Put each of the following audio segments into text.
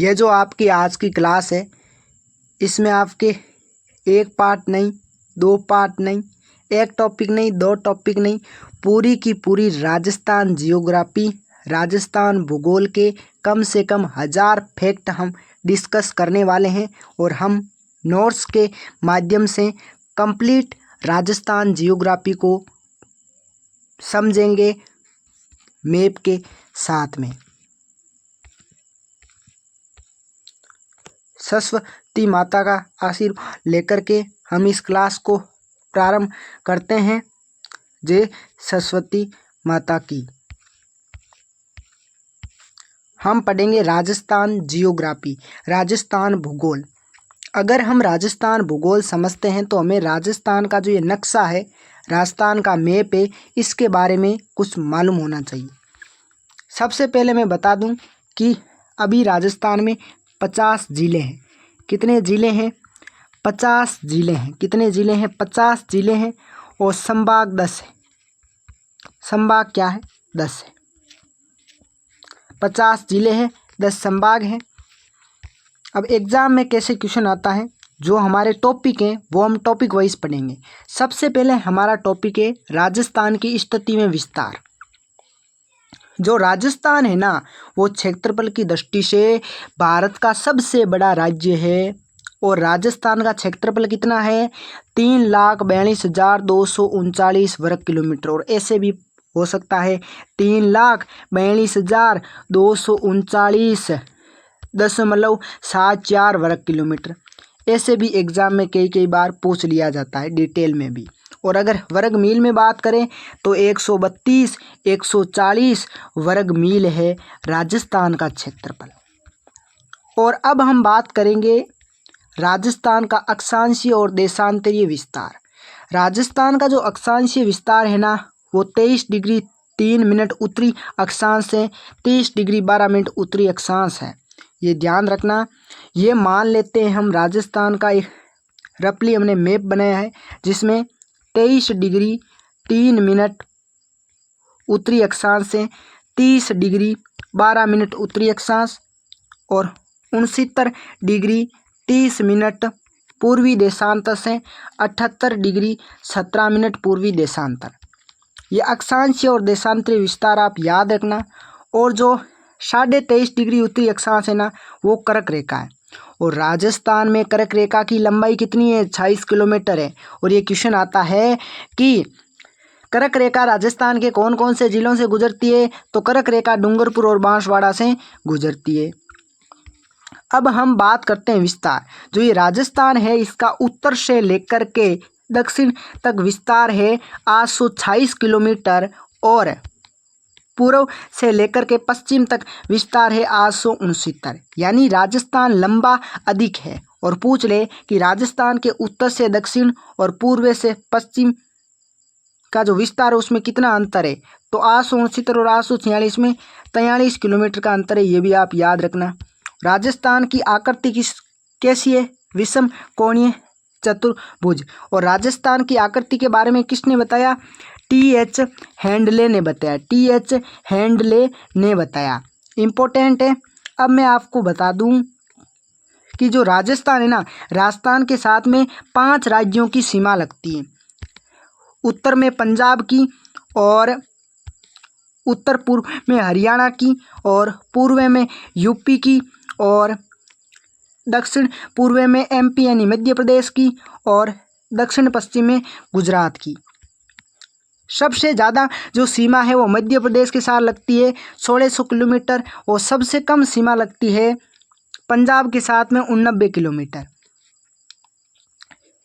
ये जो आपकी आज की क्लास है, इसमें आपके एक पार्ट नहीं, दो पार्ट नहीं, एक टॉपिक नहीं, दो टॉपिक नहीं, पूरी की पूरी राजस्थान जियोग्राफी, राजस्थान भूगोल के कम से कम 1000 फैक्ट हम डिस्कस करने वाले हैं और हम नोट्स के माध्यम से कंप्लीट राजस्थान जियोग्राफी को समझेंगे मैप के साथ में। सरस्वती माता का आशीर्वाद लेकर के हम इस क्लास को प्रारंभ करते हैं। जय सरस्वती माता की। हम पढ़ेंगे राजस्थान जियोग्राफी, राजस्थान भूगोल। अगर हम राजस्थान भूगोल समझते हैं तो हमें राजस्थान का जो ये नक्शा है, राजस्थान का मैप है, इसके बारे में कुछ मालूम होना चाहिए। सबसे पहले मैं बता दूं कि अभी राजस्थान में 50 ज़िले हैं। कितने ज़िले हैं? 50 ज़िले हैं। कितने ज़िले हैं? 50 ज़िले हैं और संभाग 10 है। संभाग क्या है? 10 है। 50 ज़िले हैं, 10 संभाग हैं। अब एग्ज़ाम में कैसे क्वेश्चन आता है, जो हमारे टॉपिक हैं वो हम टॉपिक वाइज पढ़ेंगे। सबसे पहले हमारा टॉपिक है राजस्थान की स्थिति में विस्तार। जो राजस्थान है ना, वो क्षेत्रफल की दृष्टि से भारत का सबसे बड़ा राज्य है और राजस्थान का क्षेत्रफल कितना है? 3,42,239 वर्ग किलोमीटर। और ऐसे भी हो सकता है 3,42,239.74 वर्ग किलोमीटर। ऐसे भी एग्जाम में कई बार पूछ लिया जाता है डिटेल में भी। और अगर वर्ग मील में बात करें तो 132 140 वर्ग मील है राजस्थान का क्षेत्रफल। और अब हम बात करेंगे राजस्थान का अक्षांशीय और देशांतरीय विस्तार। राजस्थान का जो अक्षांशीय विस्तार है ना, वो 23 डिग्री 3 मिनट उत्तरी अक्षांश है, 30 डिग्री 12 मिनट उत्तरी अक्षांश है। ये ध्यान रखना। ये मान लेते हैं हम राजस्थान का एक रफली हमने मैप बनाया है जिसमें 23 डिग्री 3 मिनट उत्तरी अक्षांश से 30 डिग्री 12 मिनट उत्तरी अक्षांश और 69 डिग्री 30 मिनट पूर्वी देशांतर से 78 डिग्री 17 मिनट पूर्वी देशांतर। ये अक्षांशीय और देशांतरीय विस्तार आप याद रखना। और जो 23.5 डिग्री उत्तरी अक्षांश है ना, वो कर्क रेखा है। और राजस्थान में कर्क रेखा की लंबाई कितनी है? 26 किलोमीटर है। और ये क्वेश्चन आता है कि कर्क रेखा राजस्थान के कौन कौन से जिलों से गुजरती है? तो कर्क रेखा डूंगरपुर और बांसवाड़ा से गुजरती है। अब हम बात करते हैं विस्तार। जो ये राजस्थान है, इसका उत्तर से लेकर के दक्षिण तक विस्तार है 826 किलोमीटर और पूर्व से लेकर के पश्चिम तक विस्तार है 869। यानी राजस्थान लंबा अधिक है। और पूछ ले कि राजस्थान के उत्तर से दक्षिण और पूर्व से पश्चिम का जो विस्तार है उसमें कितना अंतर है? तो 869 और 846 में 43 किलोमीटर का अंतर है। ये भी आप याद रखना। राजस्थान की आकृति कैसी है? विषम कोणीय चतुर्भुज। और राजस्थान की आकृति के बारे में किसने बताया? TH हैंडले ने बताया। TH हैंडले ने बताया। इम्पोर्टेंट है। अब मैं आपको बता दूं कि जो राजस्थान है ना, राजस्थान के साथ में 5 राज्यों की सीमा लगती है। उत्तर में पंजाब की और उत्तर पूर्व में हरियाणा की और पूर्व में यूपी की और दक्षिण पूर्व में MP यानी मध्य प्रदेश की और दक्षिण पश्चिम में गुजरात की। सबसे ज़्यादा जो सीमा है वो मध्य प्रदेश के साथ लगती है 1600 किलोमीटर और सबसे कम सीमा लगती है पंजाब के साथ में 89 किलोमीटर।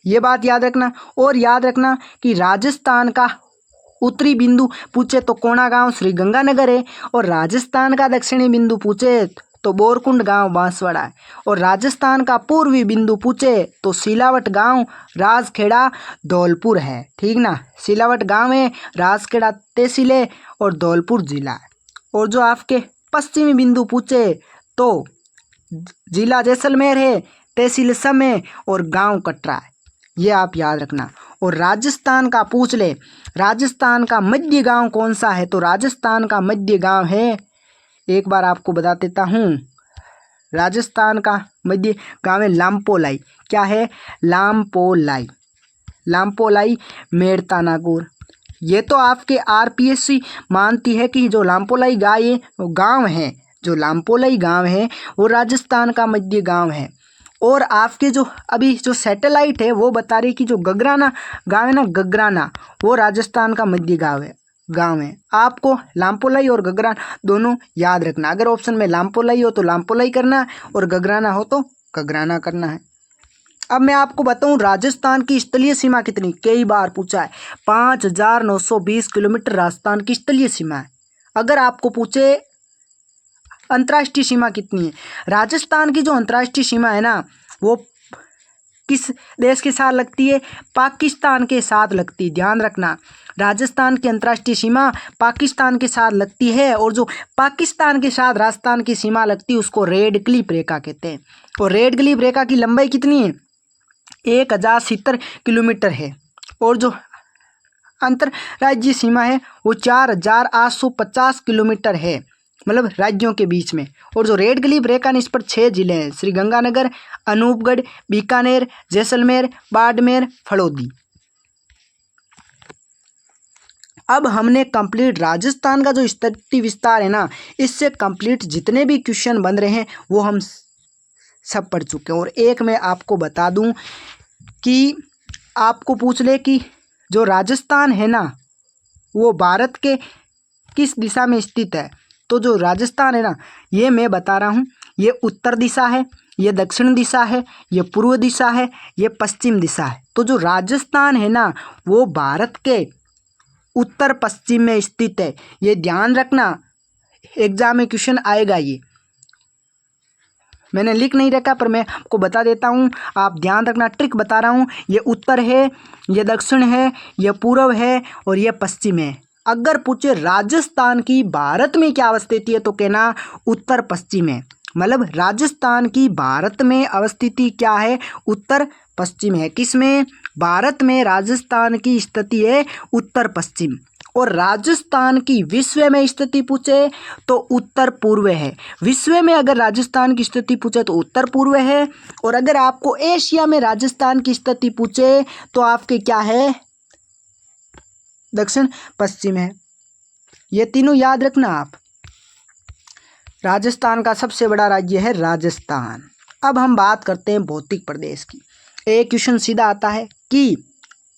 ये बात याद रखना। और याद रखना कि राजस्थान का उत्तरी बिंदु पूछे तो कोणागांव श्रीगंगानगर है और राजस्थान का दक्षिणी बिंदु पूछे तो बोरकुंड गांव बांसवाड़ा है। और राजस्थान का पूर्वी बिंदु पूछे तो सिलावट गांव राजखेड़ा धौलपुर है। ठीक ना, सिलावट गांव है, राजखेड़ा तहसील है और धौलपुर जिला है। और जो आपके पश्चिमी बिंदु पूछे तो जिला जैसलमेर है, तहसील सम है और गांव कटरा है। ये आप याद रखना। और राजस्थान का पूछ ले, राजस्थान का मध्य गांव कौन सा है? तो राजस्थान का मध्य गांव है, एक बार आपको बता देता हूँ, राजस्थान का मध्य गांव है लामपोलाई। क्या है? लामपोलाई। लामपोलाई मेड़ता नागौर। ये तो आपके आरपीएससी मानती है कि जो लामपोलाई गांव है, जो लामपोलाई गांव है वो राजस्थान का मध्य गांव है। और आपके जो अभी जो सैटेलाइट है वो बता रही कि जो गगराना गांव है ना, गगराना, वो राजस्थान का मध्य गांव है। आपको लामपोलाई और गगराना दोनों याद रखना। अगर ऑप्शन में लामपोलाई हो तो लामपोलाई करना है और गगराना हो तो गगराना करना है। अब मैं आपको बताऊं राजस्थान की स्थलीय सीमा कितनी, कई बार पूछा है। 5,920 किलोमीटर राजस्थान की स्थलीय सीमा है। अगर आपको पूछे अंतर्राष्ट्रीय सीमा कितनी है, राजस्थान की जो अंतर्राष्ट्रीय सीमा है ना वो किस देश के साथ लगती है? पाकिस्तान के साथ लगती है। ध्यान रखना, राजस्थान की अंतर्राष्ट्रीय सीमा पाकिस्तान के साथ लगती है। और जो पाकिस्तान के साथ राजस्थान की सीमा लगती है उसको रेड क्लिफ रेखा कहते हैं। और रेड क्लिफ रेखा की लंबाई कितनी है? 1,070 किलोमीटर है। और जो अंतर्राज्यीय सीमा है वो 4,850 किलोमीटर है, मतलब राज्यों के बीच में। और जो रेड क्लिफ रेखा इस पर 6 जिले हैं, श्रीगंगानगर, अनूपगढ़, बीकानेर, जैसलमेर, बाड़मेर, फलोदी। अब हमने कंप्लीट राजस्थान का जो स्थलीय विस्तार है ना, इससे कंप्लीट जितने भी क्वेश्चन बन रहे हैं वो हम सब पढ़ चुके हैं। और एक मैं आपको बता दूं कि आपको पूछ ले कि जो राजस्थान है ना वो भारत के किस दिशा में स्थित है, तो जो राजस्थान है ना ये मैं बता रहा हूँ, ये उत्तर दिशा है, ये दक्षिण दिशा है, ये पूर्व दिशा है, ये पश्चिम दिशा है। तो जो राजस्थान है ना वो भारत के उत्तर पश्चिम में स्थित है। ये ध्यान रखना, एग्जाम में क्वेश्चन आएगा। ये मैंने लिख नहीं रखा पर मैं आपको बता देता हूँ, आप ध्यान रखना, ट्रिक बता रहा हूँ। ये उत्तर है, ये दक्षिण है, ये पूर्व है और ये पश्चिम है। अगर पूछे राजस्थान की भारत में क्या अवस्थिति है तो कहना उत्तर पश्चिम है। मतलब राजस्थान की भारत में अवस्थिति क्या है? उत्तर पश्चिम है। किसमें? भारत में राजस्थान की स्थिति है उत्तर पश्चिम। और राजस्थान की विश्व में स्थिति पूछे तो उत्तर पूर्व है। विश्व में अगर राजस्थान की स्थिति पूछे तो उत्तर पूर्व है। और अगर आपको एशिया में राजस्थान की स्थिति पूछे तो आपके क्या है? दक्षिण पश्चिम है। ये तीनों याद रखना आप। राजस्थान का सबसे बड़ा राज्य है राजस्थान। अब हम बात करते हैं भौतिक प्रदेश की। एक क्वेश्चन सीधा आता है कि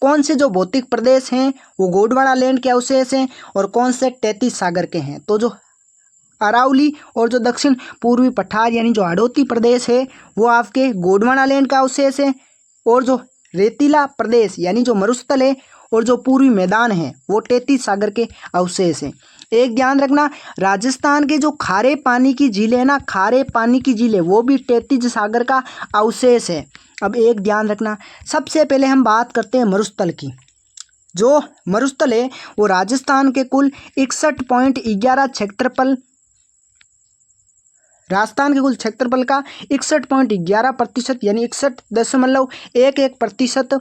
कौन से जो भौतिक प्रदेश हैं वो गोंडवाना लैंड के अवशेष हैं और कौन से 33 सागर के हैं। तो जो अरावली और जो दक्षिण पूर्वी पठार यानी जो हाड़ौती प्रदेश है वो आपके गोंडवाना लैंड का अवशेष है। और जो रेतीला प्रदेश यानी जो मरुस्थल है और जो पूर्वी मैदान है वो 33 सागर के अवशेष हैं। एक ध्यान रखना, राजस्थान के जो खारे पानी की झीलें है ना, खारे पानी की झीलें वो भी 33 सागर का अवशेष है। अब एक ध्यान रखना, सबसे पहले हम बात करते हैं मरुस्थल की। जो मरुस्थल है वो राजस्थान के कुल 61.11 क्षेत्रफल, राजस्थान के कुल क्षेत्रफल का 61.11% यानी 61.11%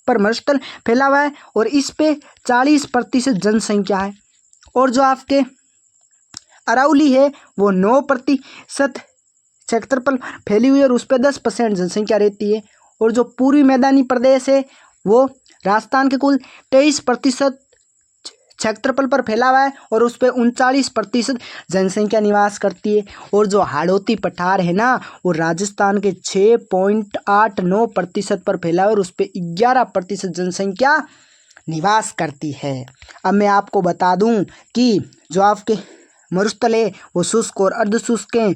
पर मरुस्थल फैला हुआ है। और इस पे 40% जनसंख्या है। और जो आपके अरावली है वो 9% क्षेत्रफल फैली हुई है और उस पर 10% जनसंख्या रहती है। और जो पूर्वी मैदानी प्रदेश है वो राजस्थान के कुल 23% क्षेत्रफल पर फैला हुआ है और उस पर 39% जनसंख्या निवास करती है। और जो हाड़ौती पठार है ना वो राजस्थान के 6.89% पर फैला है और उस पर 11% जनसंख्या निवास करती है। अब मैं आपको बता दूं कि जो आपके मरुस्थल है वो शुष्क और अर्धशुष्क हैं,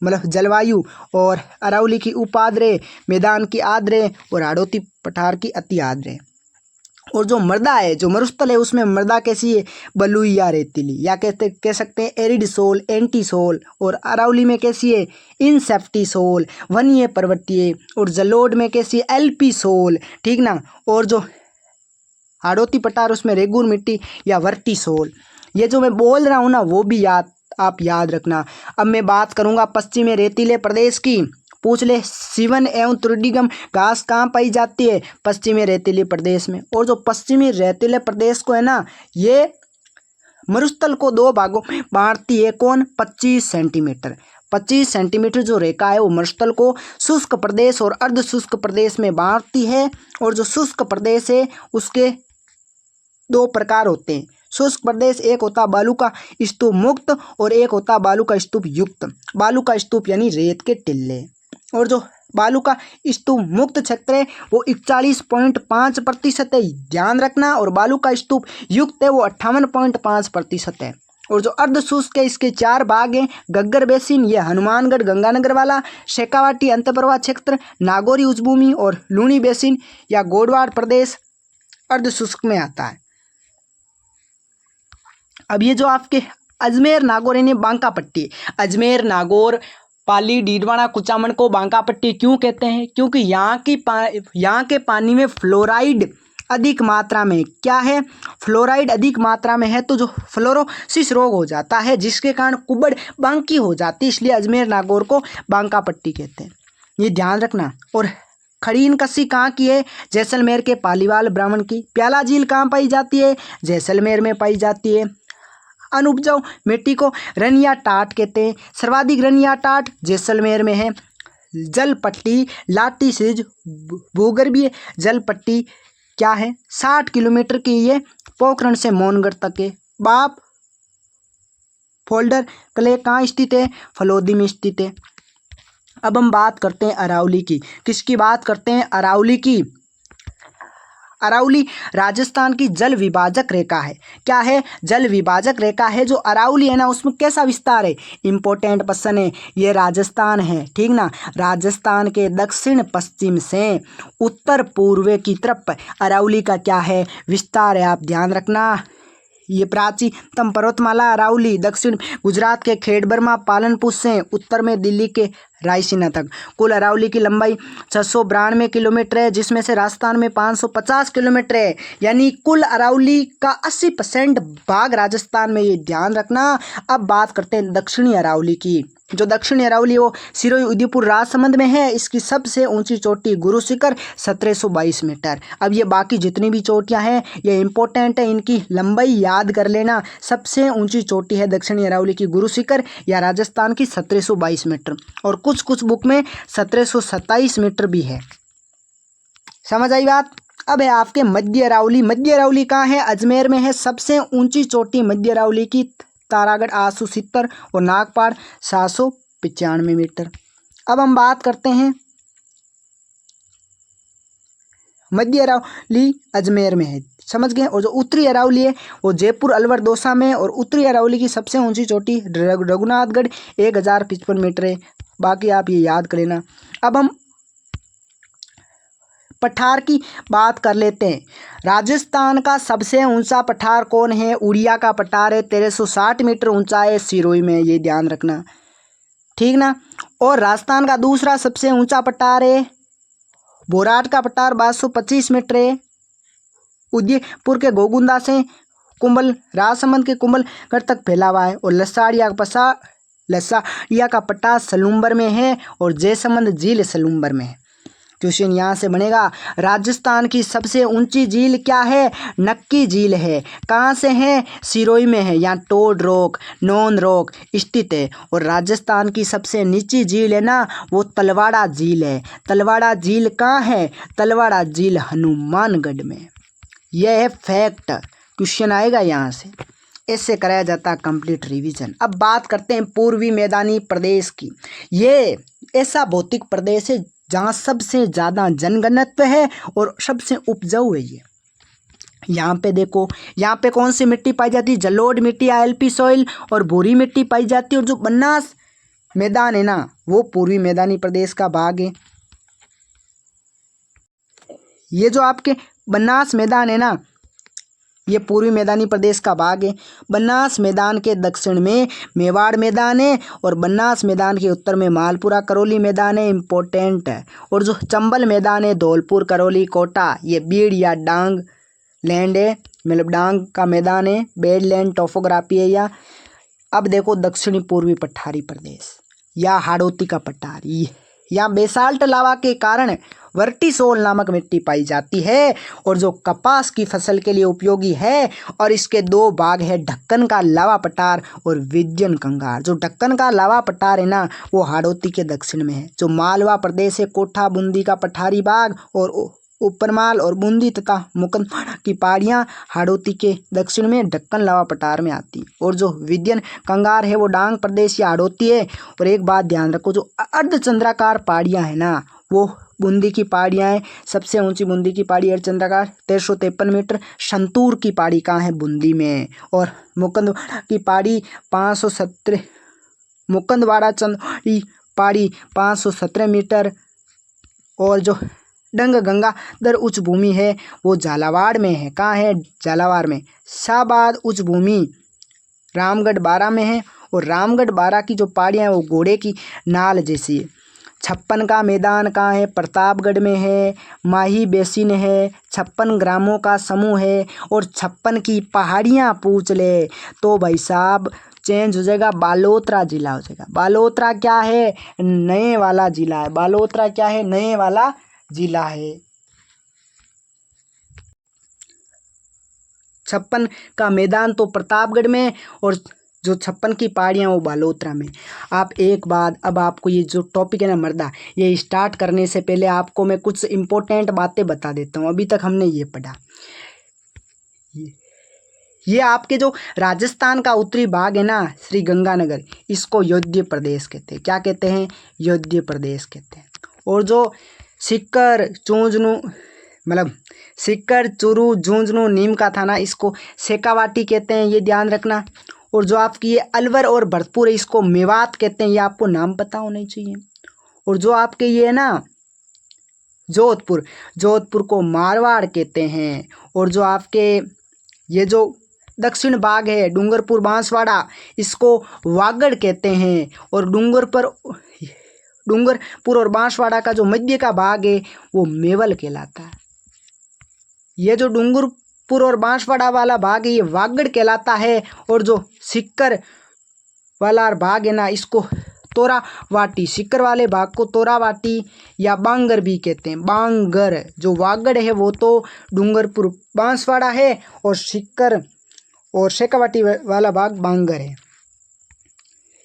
मतलब जलवायु। और अरावली की उपाद्रे, मैदान की आद्रे और हाड़ौती पठार की अति आद्रे। और जो मृदा है, जो मरुस्थल है उसमें मृदा कैसी है? बलुई या रेतीली, या कह सकते हैं एरिड सोल, एंटी सोल। और अरावली में कैसी है? इनसेप्टी सोल, वनीय पर्वतीय। और जलोढ़ में कैसी है? एल्पी सोल, ठीक ना। और जो हाड़ौती पठार उसमें रेगुर मिट्टी या वर्टी सोल। ये जो मैं बोल रहा हूँ ना वो भी आप याद रखना। अब मैं बात करूँगा पश्चिमी रेतीले प्रदेश की। पूछ ले, सिवन एवं त्रिडिगम घास कहाँ पाई जाती है? पश्चिमी रेतीले प्रदेश में। और जो पश्चिमी रेतीले प्रदेश को है ना ये मरुस्थल को 2 भागों में बांटती है। कौन? 25 सेंटीमीटर। 25 सेंटीमीटर जो रेखा है वो मरुस्थल को शुष्क प्रदेश और अर्ध शुष्क प्रदेश में बांटती है। और जो शुष्क प्रदेश है उसके दो प्रकार होते हैं। शुष्क प्रदेश एक होता है बालू का स्तूप मुक्त और एक होता है बालू का स्तूप युक्त। बालू का स्तूप यानी रेत के टिल्ले। और जो बालू का स्तूप मुक्त क्षेत्र है वो 41.5% है, ध्यान रखना। और बालू का स्तूप युक्त है वो 58.5% है। और जो अर्ध शुष्क है इसके 4 भाग हैं। गग्गर बेसिन, ये हनुमानगढ़ गंगानगर वाला, शेखावाटी अंतर्प्रवाह क्षेत्र, नागौरी उच्चभूमि और लूणी बेसिन या गोडवाड़ प्रदेश अर्ध शुष्क में आता है। अब ये जो आपके अजमेर नागौर यानी बांका पट्टी, अजमेर नागौर पाली डीडवाना कुचामन को बांका पट्टी क्यों कहते हैं? क्योंकि यहाँ के पानी में फ्लोराइड अधिक मात्रा में क्या है, फ्लोराइड अधिक मात्रा में है, तो जो फ्लोरोसिस रोग हो जाता है जिसके कारण कुबड़ बांकी हो जाती है, इसलिए अजमेर नागौर को बांका पट्टी कहते हैं, ये ध्यान रखना। और खड़ीन कस्सी कहाँ की है? जैसलमेर के पालीवाल ब्राह्मण की। प्याला झील कहाँ पाई जाती है? जैसलमेर में पाई जाती है। अनुपजाऊ मिट्टी को रनिया टाट कहते हैं। सर्वाधिक रनिया टाट जैसलमेर में है। जल पट्टी लाटी सिज भूगर्भीय जल पट्टी क्या है? 60 किलोमीटर की ये पोखरण से मोहनगढ़ तक है। बाप फोल्डर क्ले कहाँ स्थित है? फलोदी में स्थित है। अब हम बात करते हैं अरावली की। किसकी बात करते हैं? अरावली की। अरावली राजस्थान की जल विभाजक रेखा है। क्या है? जल विभाजक रेखा है। जो अरावली है ना उसमें कैसा विस्तार है? इंपॉर्टेंट क्वेश्चन है। ये राजस्थान है, ठीक ना। राजस्थान के दक्षिण पश्चिम से उत्तर पूर्व की तरफ अरावली का क्या है? विस्तार है। आप ध्यान रखना। ये प्राचीनतम पर्वतमाला अरावली दक्षिण गुजरात के खेड़बर्मा पालनपुर से उत्तर में दिल्ली के रायसीना तक। कुल अरावली की लंबाई 692 किलोमीटर है, जिसमें से राजस्थान में 550 किलोमीटर है। यानी कुल अरावली का 80% भाग राजस्थान में, ये ध्यान रखना। अब बात करते हैं दक्षिणी अरावली की। जो दक्षिणी अरावली वो सिरोही उदयपुर राजसमंद में है। इसकी सबसे ऊंची चोटी गुरु शिखर 1722 मीटर। अब ये बाकी जितनी भी चोटियां हैं ये इंपॉर्टेंट है, इनकी लंबाई याद कर लेना। सबसे ऊंची चोटी है दक्षिणी अरावली की गुरु शिखर या राजस्थान की 1722 मीटर, और कुछ बुक में 1727 मीटर भी है। समझ आई बात? अब है आपके मध्य अरावली। मध्य अरावली कहाँ है? अजमेर में है। सबसे ऊंची चोटी मध्य अरावली की तारागढ़ 870 और नागपाड़ 795 मीटर। अब हम बात करते हैं मध्य अरावली अजमेर में है, समझ गए। और जो उत्तरी अरावली है वो जयपुर अलवर दौसा में। और उत्तरी अरावली की सबसे ऊंची चोटी रघुनाथगढ़ 1055 मीटर है। बाकी आप ये याद कर लेना। अब हम पठार की बात कर लेते हैं। राजस्थान का सबसे ऊंचा पठार कौन है? उड़िया का पठार है, 1360 मीटर ऊंचा है, सिरोही में, ये ध्यान रखना, ठीक ना। और राजस्थान का दूसरा सबसे ऊंचा पठार है बोराट का पठार, 1225 मीटर है, उदयपुर के गोगुंदा से कुंभल राजसमंद के कुंभलगढ़ तक फैला हुआ है। और लसाड़िया का पठार सलूम्बर में है और जयसमंद झील सलूम्बर में है। क्वेश्चन यहाँ से बनेगा, राजस्थान की सबसे ऊंची झील क्या है? नक्की झील है। कहाँ से है? सिरोही में है। यहाँ टोड रॉक, नॉन रॉक स्थित है। और राजस्थान की सबसे नीची झील है ना वो तलवाड़ा झील है। तलवाड़ा झील कहाँ है? तलवाड़ा झील हनुमानगढ़ में। यह है फैक्ट, क्वेश्चन आएगा यहाँ से। इससे कराया जाता है कंप्लीट रिवीजन। अब बात करते हैं पूर्वी मैदानी प्रदेश की। ये ऐसा भौतिक प्रदेश है जहाँ सबसे ज़्यादा जनघनत्व है और सबसे उपजाऊ है ये। यहाँ पे देखो, यहाँ पे कौन सी मिट्टी पाई जाती है? जलोढ़ मिट्टी, ILP सॉइल और भूरी मिट्टी पाई जाती है। और जो बनास मैदान है ना वो पूर्वी मैदानी प्रदेश का भाग है। ये जो आपके बनास मैदान है ना ये पूर्वी मैदानी प्रदेश का भाग है। बनास मैदान के दक्षिण में मेवाड़ मैदान है और बनास मैदान के उत्तर में मालपुरा करौली मैदान है, इम्पोर्टेंट है। और जो चंबल मैदान है धौलपुर करौली कोटा, ये बीड़ या डांग लैंड है, मतलब डांग का मैदान है, बेड लैंड टोपोग्राफी है। या अब देखो दक्षिणी पूर्वी पठारी प्रदेश या हाड़ौती का पठार, या बेसाल्ट लावा के कारण वर्टिसोल नामक मिट्टी पाई जाती है और जो कपास की फसल के लिए उपयोगी है। और इसके दो भाग है, ढक्कन का लावा पठार और विंध्यन कंगार। जो ढक्कन का लावा पठार है ना, वो हाड़ौती के दक्षिण में है। जो मालवा प्रदेश है, कोठा बूंदी का पठारी भाग और उपरमाल और बूंदी तथा मुकुंदवाड़ा की पहाड़ियाँ हाड़ौती के दक्षिण में ढक्कन लावा पठार में आती। और जो विंध्यन कंगार है वो डांग प्रदेश या हाड़ौती है। और एक बात ध्यान रखो, जो अर्धचंद्राकार पहाड़ियाँ हैं ना, वो बूंदी की पहाड़ियाँ हैं। सबसे ऊंची बूंदी की पहाड़ी अर्धचंद्राकार 1353 मीटर। संतूर की पहाड़ी कहाँ है? बूंदी में। और मुकुंदवाड़ा की पहाड़ी 517 मुकुंदवाड़ा चंदवाड़ी पहाड़ी 517 मीटर। और जो डंग गंगाधर उच्च भूमि है वो झालावाड़ में है। कहाँ है? झालावाड़ में। शाहबाद उच्च भूमि रामगढ़ बारा में है। और रामगढ़ बारा की जो पहाड़ियाँ हैं वो घोड़े की नाल जैसी है। 56 का मैदान कहाँ है? प्रतापगढ़ में है। माही बेसिन है। 56 ग्रामों का समूह है। और 56 की पहाड़ियाँ पूछ ले तो भाई साहब चेंज हो जाएगा, बालोतरा जिला हो जाएगा। बालोतरा क्या है? नए वाला जिला है। बालोतरा क्या है? नए वाला जिला है। 56 का मैदान तो प्रतापगढ़ में और जो 56 की पहाड़ियाँ वो बालोतरा में। आप एक बात, अब आपको ये जो टॉपिक है ना मर्दा, ये स्टार्ट करने से पहले आपको मैं कुछ इंपॉर्टेंट बातें बता देता हूँ। अभी तक हमने ये पढ़ा, ये आपके जो राजस्थान का उत्तरी भाग है ना, श्री गंगानगर, इसको योध्य प्रदेश कहते हैं। क्या कहते हैं? योध्य प्रदेश कहते हैं। और जो सीकर चूंझनू मतलब सीकर चूरू झुंझुनू नीम का था ना, इसको शेखावाटी कहते हैं, ये ध्यान रखना। और जो आपकी ये अलवर और भरतपुर है, इसको मेवात कहते हैं, ये आपको नाम पता होना चाहिए। और जो आपके ये है ना जोधपुर, जोधपुर को मारवाड़ कहते हैं। और जो आपके ये जो दक्षिण भाग है डूंगरपुर बांसवाड़ा, इसको वागड़ कहते हैं। और डूंगरपुर और बांसवाड़ा का जो मध्य का भाग है वो मेवल कहलाता है। ये जो डूंगरपुर और बांसवाड़ा वाला भाग है ये वागड़ कहलाता है। और जो सिक्कर वाला भाग है ना, इसको तोरावाटी, सिक्कर वाले भाग को तोरावाटी या बांगर भी कहते हैं। बांगर। जो वागड़ है वो तो डूंगरपुर बांसवाड़ा है और सिक्कर और शेखावाटी वाला भाग बांगर है।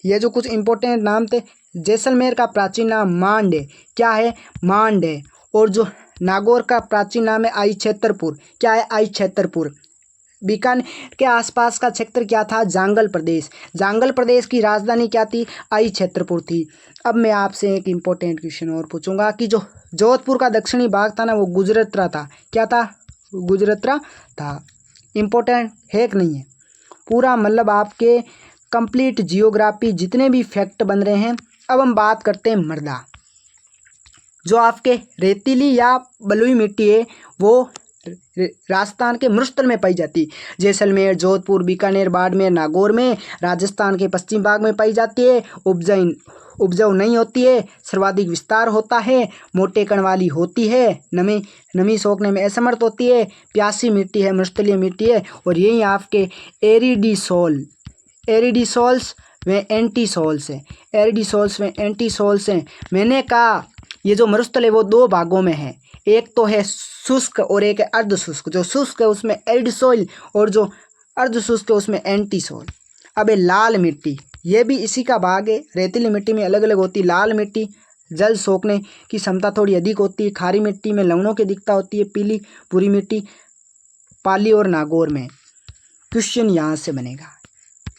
ये जो कुछ इंपॉर्टेंट नाम थे, जैसलमेर का प्राचीन नाम मांड है। क्या है? मांड है। और जो नागौर का प्राचीन नाम है आई छेत्रपुर। क्या है? आई छेत्रपुर। बीकानेर के आसपास का क्षेत्र क्या था? जांगल प्रदेश। जांगल प्रदेश की राजधानी क्या थी? आई छेत्रपुर थी। अब मैं आपसे एक इम्पोर्टेंट क्वेश्चन और पूछूंगा कि जो जोधपुर का दक्षिणी भाग था ना, वो गुजरातरा था। क्या था? गुजरातरा था। इम्पोर्टेंट है कि नहीं है? पूरा मतलब आपके कंप्लीट जियोग्राफी जितने भी फैक्ट बन रहे हैं। अब हम बात करते हैं मृदा। जो आपके रेतीली या बलुई मिट्टी है वो राजस्थान के मरुस्थल में पाई जाती। जैसलमेर, जोधपुर, बीकानेर, बाड़मेर, नागौर में राजस्थान के पश्चिम भाग में पाई जाती है। उपजाऊ नहीं होती है, सर्वाधिक विस्तार होता है, मोटे कण वाली होती है, नमी सोखने में असमर्थ होती है, प्यासी मिट्टी है, मरुस्थलीय मिट्टी है। और यही आपके एरिडीसोल्स व एंटीसोल्स हैं। एरिडीसोल्स व एंटीसोल्स हैं। मैंने कहा ये जो मरुस्थल है वो दो भागों में है, एक तो है शुष्क और एक है अर्ध शुष्क। जो शुष्क है उसमें एरिडीसोल और जो अर्ध शुष्क है उसमें एंटीसोल। अब ये लाल मिट्टी, ये भी इसी का भाग है। रेतीली मिट्टी में अलग अलग होती। लाल मिट्टी जल सोखने की क्षमता थोड़ी अधिक होती है। खारी मिट्टी में लवणों की अधिकता होती है। पीली भूरी मिट्टी पाली और नागौर में। क्वेश्चन यहाँ से बनेगा,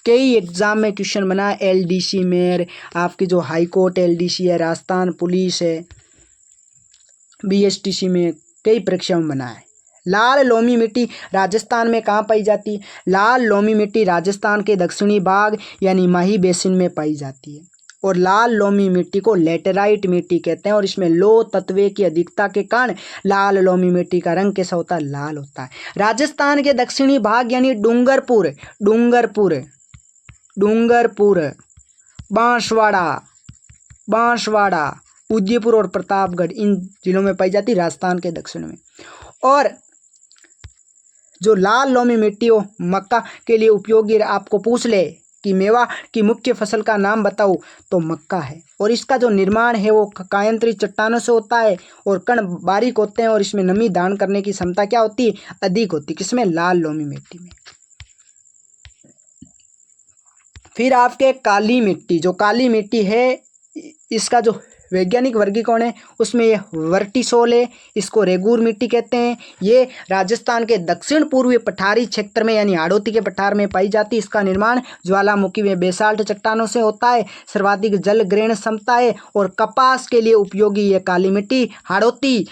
कई एग्जाम में क्वेश्चन बना। एलडीसी में आपकी जो हाई कोर्ट एलडीसी है, राजस्थान पुलिस है, बीएसटीसी में कई परीक्षाओं में बना है। लाल लोमी मिट्टी राजस्थान में कहाँ पाई जाती है? लाल लोमी मिट्टी राजस्थान के दक्षिणी भाग यानी माही बेसिन में पाई जाती है। और लाल लोमी मिट्टी को लेटेराइट मिट्टी कहते हैं। और इसमें लौह तत्व की अधिकता के कारण लाल लोमी मिट्टी का रंग कैसा होता है? लाल होता है। राजस्थान के दक्षिणी भाग यानी डूंगरपुर, बांसवाड़ा, उदयपुर और प्रतापगढ़, इन जिलों में पाई जाती राजस्थान के दक्षिण में। और जो लाल लोमी मिट्टी हो मक्का के लिए उपयोगी, आपको पूछ ले कि मेवा की मुख्य फसल का नाम बताओ, तो मक्का है। और इसका जो निर्माण है वो कायांतरित चट्टानों से होता है और कण बारीक होते हैं और इसमें नमी धारण करने की क्षमता क्या होती है, अधिक होती है। किसमें, लाल लोमी मिट्टी में। फिर आपके काली मिट्टी, जो काली मिट्टी है इसका जो वैज्ञानिक वर्गीकरण है उसमें ये वर्टिसोल है, इसको रेगूर मिट्टी कहते हैं। ये राजस्थान के दक्षिण पूर्वी पठारी क्षेत्र में यानी हाड़ौती के पठार में पाई जाती है। इसका निर्माण ज्वालामुखी में बेसाल्ट चट्टानों से होता है। सर्वाधिक जल ग्रहण क्षमता है और कपास के लिए उपयोगी ये काली मिट्टी हाड़ौती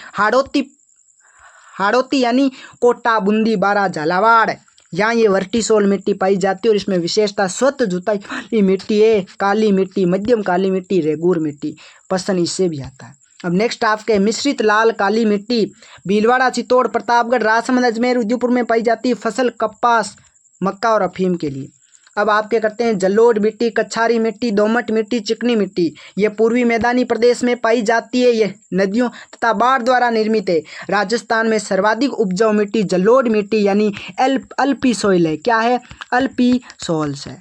यानी कोटा, बूंदी, बारा, झालावाड़, यहाँ ये वर्टिसोल मिट्टी पाई जाती है। और इसमें विशेषता स्वतः जुताई वाली मिट्टी है, काली मिट्टी, मध्यम काली मिट्टी, रेगूर मिट्टी, पसंद इससे भी आता है। अब नेक्स्ट आपके मिश्रित लाल काली मिट्टी भीलवाड़ा, चित्तौड़, प्रतापगढ़, राजसमंद, अजमेर, उदयपुर में पाई जाती है। फसल कपास, मक्का और अफीम के लिए। अब आप क्या करते हैं, जलोढ़ मिट्टी, कछारी मिट्टी, दोमट मिट्टी, चिकनी मिट्टी, ये पूर्वी मैदानी प्रदेश में पाई जाती है। ये नदियों तथा बाढ़ द्वारा निर्मित है। राजस्थान में सर्वाधिक उपजाऊ मिट्टी जलोढ़ मिट्टी यानी अल्पी सॉइल है। क्या है, अल्पी सॉइल्स है।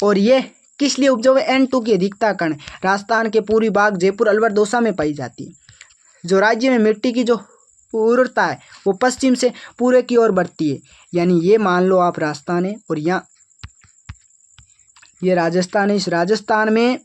और ये किस लिए उपजाऊ है, N2 की अधिकता कण राजस्थान के पूर्वी भाग, जयपुर, अलवर, दौसा में पाई जाती है। जो राज्य में मिट्टी की जो उर्वरता है वो पश्चिम से पूर्व की ओर बढ़ती है। यानी ये मान लो आप राजस्थान है और यहाँ ये राजस्थान है। इस राजस्थान में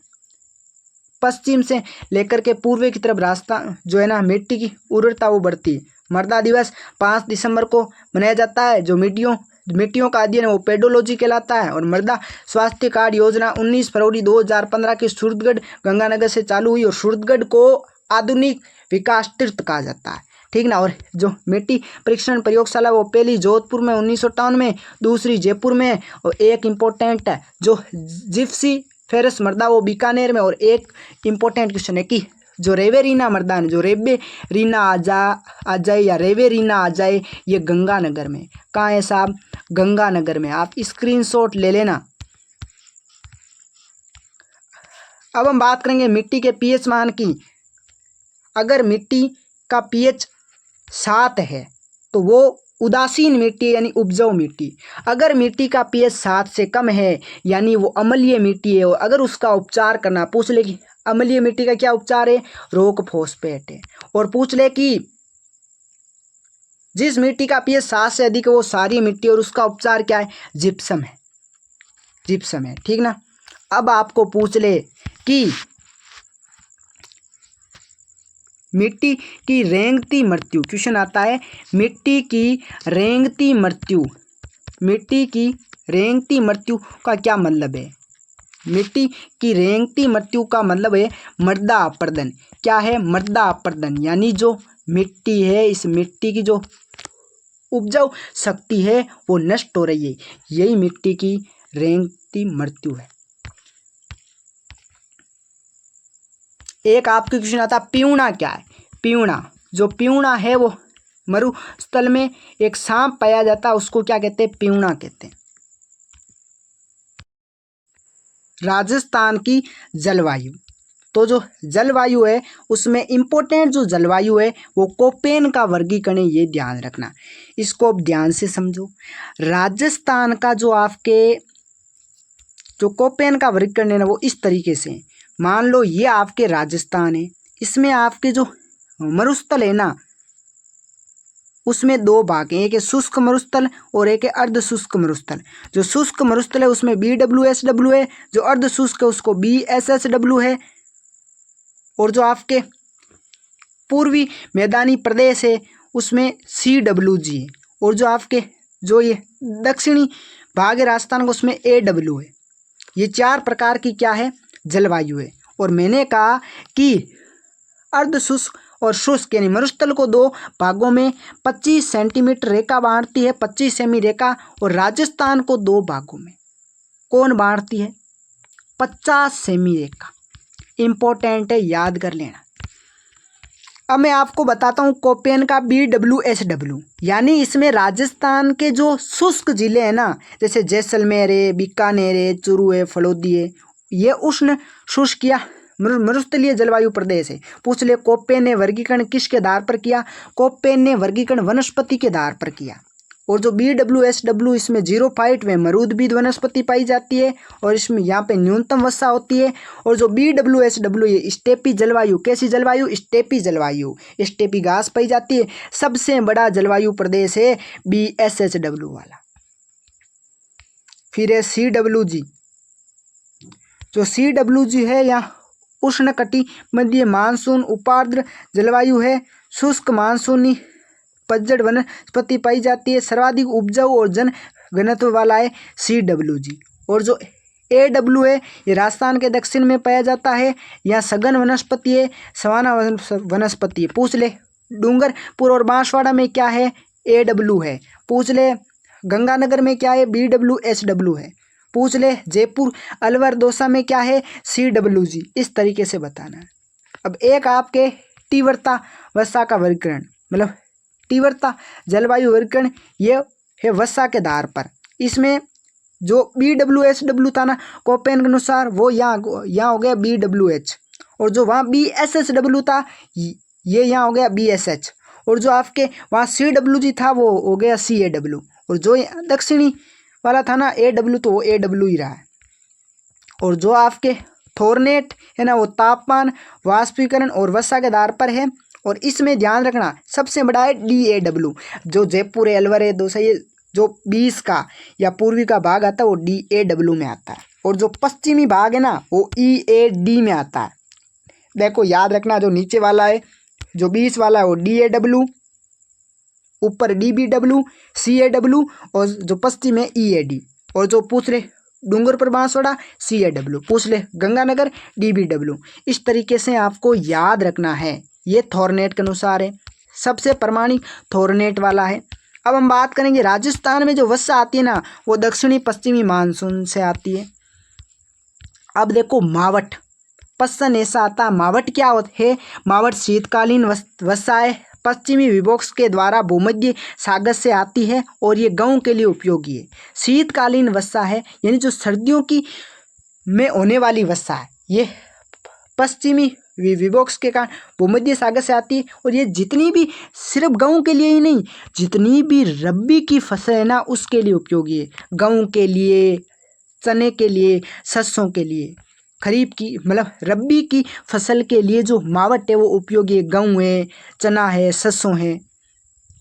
पश्चिम से लेकर के पूर्व की तरफ राजस्थान जो है ना मिट्टी की उर्वरता वो बढ़ती है। मृदा दिवस 5 दिसंबर को मनाया जाता है। जो मिट्टियों का अध्ययन है वो पेडोलॉजी कहलाता है। और मृदा स्वास्थ्य कार्ड योजना 19 फरवरी 2015 के सूरतगढ़ गंगानगर से चालू हुई और सूरतगढ़ को आधुनिक विकास तीर्थ कहा जाता है, ठीक ना। और जो मिट्टी परीक्षण प्रयोगशाला वो पहली जोधपुर में 1958 में, दूसरी जयपुर में और एक इम्पोर्टेंट है जो जिप्सी फेरस मृदा वो बीकानेर में। और एक इम्पोर्टेंट क्वेश्चन है कि जो रेवेरीना मृदा है, जो रेवेरीना आ जाए या रेवेरीना आ जाए, ये गंगानगर में। कहाँ है साहब, गंगानगर में। आप स्क्रीनशॉट ले लेना। अब हम बात करेंगे मिट्टी के पीएच मान की। अगर मिट्टी का पीएच 7 है तो वो उदासीन मिट्टी यानी उपजाऊ मिट्टी। अगर मिट्टी का पीएच 7 से कम है यानी वो अम्लीय मिट्टी है। और अगर उसका उपचार करना, पूछ ले कि अम्लीय मिट्टी का क्या उपचार है, रोक फॉस्फेट है। और पूछ ले कि जिस मिट्टी का पीएच 7 से अधिक है वो सारी मिट्टी और उसका उपचार क्या है, जिप्सम है, जिप्सम है, ठीक ना। अब आपको पूछ ले कि मिट्टी की रेंगती मृत्यु, क्वेश्चन आता है मिट्टी की रेंगती मृत्यु, मिट्टी की रेंगती मृत्यु का क्या मतलब है। मिट्टी की रेंगती मृत्यु का मतलब है मृदा अपर्दन। क्या है, मृदा अपर्दन, यानी जो मिट्टी है इस मिट्टी की जो उपजाऊ शक्ति है वो नष्ट हो रही है, यही मिट्टी की रेंगती मृत्यु है। एक आपके क्वेश्चन आता प्यूणा क्या है। प्यूणा, जो प्यूणा है वो मरुस्थल में एक सांप पाया जाता है, उसको क्या कहते हैं, प्यूणा कहते हैं। राजस्थान की जलवायु, तो जो जलवायु है उसमें इंपॉर्टेंट जो जलवायु है वो कोपेन का वर्गीकरण है, ये ध्यान रखना, इसको अब ध्यान से समझो। राजस्थान का जो आपके जो कोपेन का वर्गीकरण है ना वो इस तरीके से है। मान लो ये आपके राजस्थान है, इसमें आपके जो मरुस्थल है ना उसमें 2 भाग हैं, एक है शुष्क मरुस्थल और एक है अर्ध शुष्क मरुस्थल। जो शुष्क मरुस्थल है उसमें BWSW है, जो अर्ध शुष्क है उसको BSSW है। और जो आपके पूर्वी मैदानी प्रदेश है उसमें CWG है। और जो आपके जो ये दक्षिणी भाग है राजस्थान का उसमें AW है। ये 4 प्रकार की क्या है, जलवायु है। और मैंने कहा कि अर्ध शुष्क और शुष्क यानी मरुस्थल को 2 भागों में 25 सेंटीमीटर रेखा बांटती है, 25 सेमी रेखा। और राजस्थान को 2 भागों में कौन बांटती है, 50 सेमी रेखा। इंपॉर्टेंट है, याद कर लेना। अब मैं आपको बताता हूँ कोपेन का BWSW, यानी इसमें राजस्थान के जो शुष्क जिले हैं ना, जैसे जैसलमेर है, बीकानेर है, चूरू है, फलोदी है, ये उष्ण शुष्क या मरुस्थलीय जलवायु प्रदेश है। पूछ ले कोपेन ने वर्गीकरण किसके आधार पर किया, कोपेन ने वर्गीकरण वनस्पति के आधार पर किया। और जो BWSW इसमें जीरोफाइट में मरुदबीज वनस्पति पाई जाती है और इसमें यहाँ पे न्यूनतम वर्षा होती है। और जो BWSW ये स्टेपी जलवायु, कैसी जलवायु, स्टेपी जलवायु, स्टेपी घास पाई जाती है। सबसे बड़ा जलवायु प्रदेश है BSHW वाला। फिर है CWG, जो CWG है यहाँ उष्णकटिबंधीय मानसून उपार्द्र जलवायु है। शुष्क मानसूनी पतझड़ वनस्पति पाई जाती है। सर्वाधिक उपजाऊ और जन घनत्व वाला है CWG। और जो AW है ये राजस्थान के दक्षिण में पाया जाता है। यहाँ सघन वनस्पति है, सवाना वनस्पति है। पूछ ले डूंगरपुर और बांसवाड़ा में क्या है, AW है। पूछ ले गंगानगर में क्या है, BWSW है। पूछ ले जयपुर अलवर दौसा में क्या है, CWG। इस तरीके से बताना है। अब एक आपके तीव्रता वर्षा का वर्गीकरण, मतलब तीव्रता जलवायु वर्गीकरण, ये है वर्षा के आधार पर। इसमें जो BWSW था ना कोपेन के अनुसार, वो यहाँ हो गया BWH। और जो वहाँ BSHW था ये यहाँ हो गया BSH। और जो आपके वहाँ CWG था वो हो गया CAW। और जो दक्षिणी वाला था ना AW, तो वो AW ही रहा है। और जो आपके थोर्नेट है ना वो तापमान, वाष्पीकरण और वर्षा के आधार पर है। और इसमें ध्यान रखना सबसे बड़ा है DAW। जो जयपुर है, अलवर है, दौसा, ये जो 20 का या पूर्वी का भाग आता है वो DAW में आता है। और जो पश्चिमी भाग है ना वो EAD में आता है। देखो याद रखना, जो नीचे वाला है जो 20 वाला है वो DAW, ऊपर DBW, CAW, और जो पश्चिम है EAD। और जो पूछ ले डूंगरपुर बांसवाड़ा CAW, पूछ ले गंगानगर DBW। इस तरीके से आपको याद रखना है। ये थोर्नेट के अनुसार है, सबसे प्रमाणिक थोर्नेट वाला है। अब हम बात करेंगे राजस्थान में जो वर्षा आती है ना वो दक्षिणी पश्चिमी मानसून से आती है। अब देखो मावट प्रश्न ऐसा आता है, मावट क्या होता है, मावट शीतकालीन वर्षा है, पश्चिमी विभोक्ष के द्वारा भूमध्य सागर से आती है और ये गेहूं के लिए उपयोगी है। शीतकालीन वर्षा है यानी जो सर्दियों की में होने वाली वर्षा है, ये पश्चिमी विभोक्ष के कारण भूमध्य सागर से आती है। और ये जितनी भी सिर्फ गेहूं के लिए ही नहीं, जितनी भी रब्बी की फसल है ना उसके लिए उपयोगी है। गेहूं के लिए, चने के लिए, सरसों के लिए, खरीफ की मतलब रब्बी की फसल के लिए जो मावट है वो उपयोगी है। गेहूं है, चना है, सरसों है।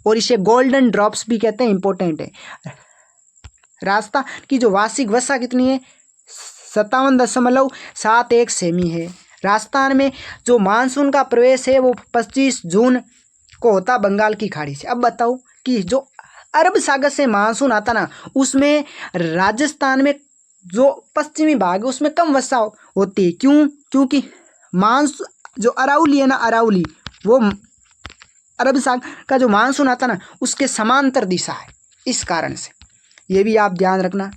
और इसे गोल्डन ड्रॉप्स भी कहते हैं, इंपॉर्टेंट है। राजस्थान की जो वार्षिक वर्षा कितनी है, 57.71 सेमी है। राजस्थान में जो मानसून का प्रवेश है वो 25 जून को होता बंगाल की खाड़ी से। अब बताओ कि जो अरब सागर से मानसून आता ना उसमें राजस्थान में जो पश्चिमी भाग है उसमें कम वर्षा होती है। क्यों? क्योंकि मानसून जो अरावली है ना, अरावली वो अरब सागर का जो मानसून आता ना उसके समांतर दिशा है, इस कारण से ये भी आप ध्यान रखना।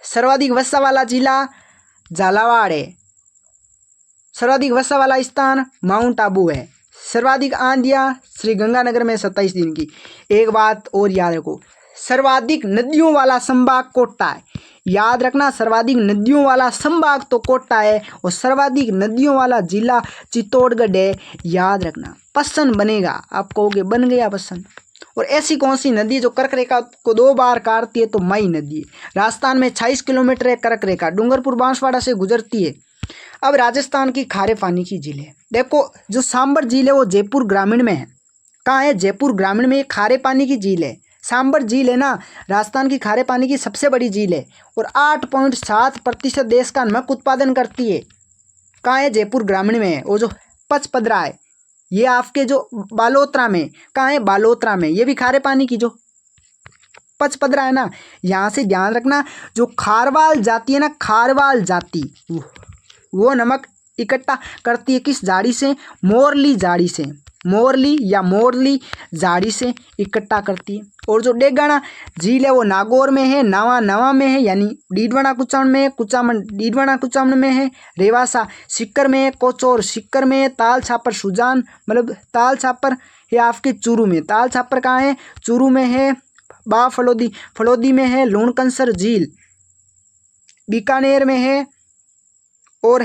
सर्वाधिक वर्षा वाला जिला झालावाड़ है। सर्वाधिक वर्षा वाला स्थान माउंट आबू है। सर्वाधिक आंधियाँ श्री गंगानगर में 27 दिन की। एक बात और याद रखो, सर्वाधिक नदियों वाला संभाग कोटा है। याद रखना, सर्वाधिक नदियों वाला संभाग तो कोटा है और सर्वाधिक नदियों वाला जिला चित्तौड़गढ़ है। याद रखना, प्रश्न बनेगा, आप कहोगे बन गया प्रश्न। और ऐसी कौन सी नदी जो कर्क रेखा को 2 बार काटती है, तो मई नदी है। राजस्थान में 26 किलोमीटर है कर्क रेखा, डूंगरपुर बांसवाड़ा से गुजरती है। अब राजस्थान की खारे पानी की झीलें, देखो जो सांबर झील है वो जयपुर ग्रामीण में है। कहाँ है? जयपुर ग्रामीण में खारे पानी की झील है। सांबर झील है ना राजस्थान की खारे पानी की सबसे बड़ी झील है और 8.7% देश का नमक उत्पादन करती है। कहाँ है? जयपुर ग्रामीण में है। और जो पचपदरा है ये आपके जो बालोतरा में, कहाँ है? बालोतरा में। ये भी खारे पानी की जो पचपदरा है ना, यहाँ से ध्यान रखना, जो खारवाल जाति है ना, खारवाल जाति वो नमक इकट्ठा करती है किस झाड़ी से? मोरली झाड़ी से। मोरली या मोरली झाड़ी से इकट्ठा करती है। और जो डेगाना झील है वो नागौर में है, नवा में है, यानी डीडवाना कुचामन में है, कुचामन डीडवाना कुचामन में है, रेवासा सिक्कर में है, कोचौर सिक्कर में है, ताल छापर सुजान मतलब ताल छापर है आपके चूरू में। ताल छापर कहाँ है? चूरू में है। बा फलोदी में है। लूणकंसर झील बीकानेर में है। और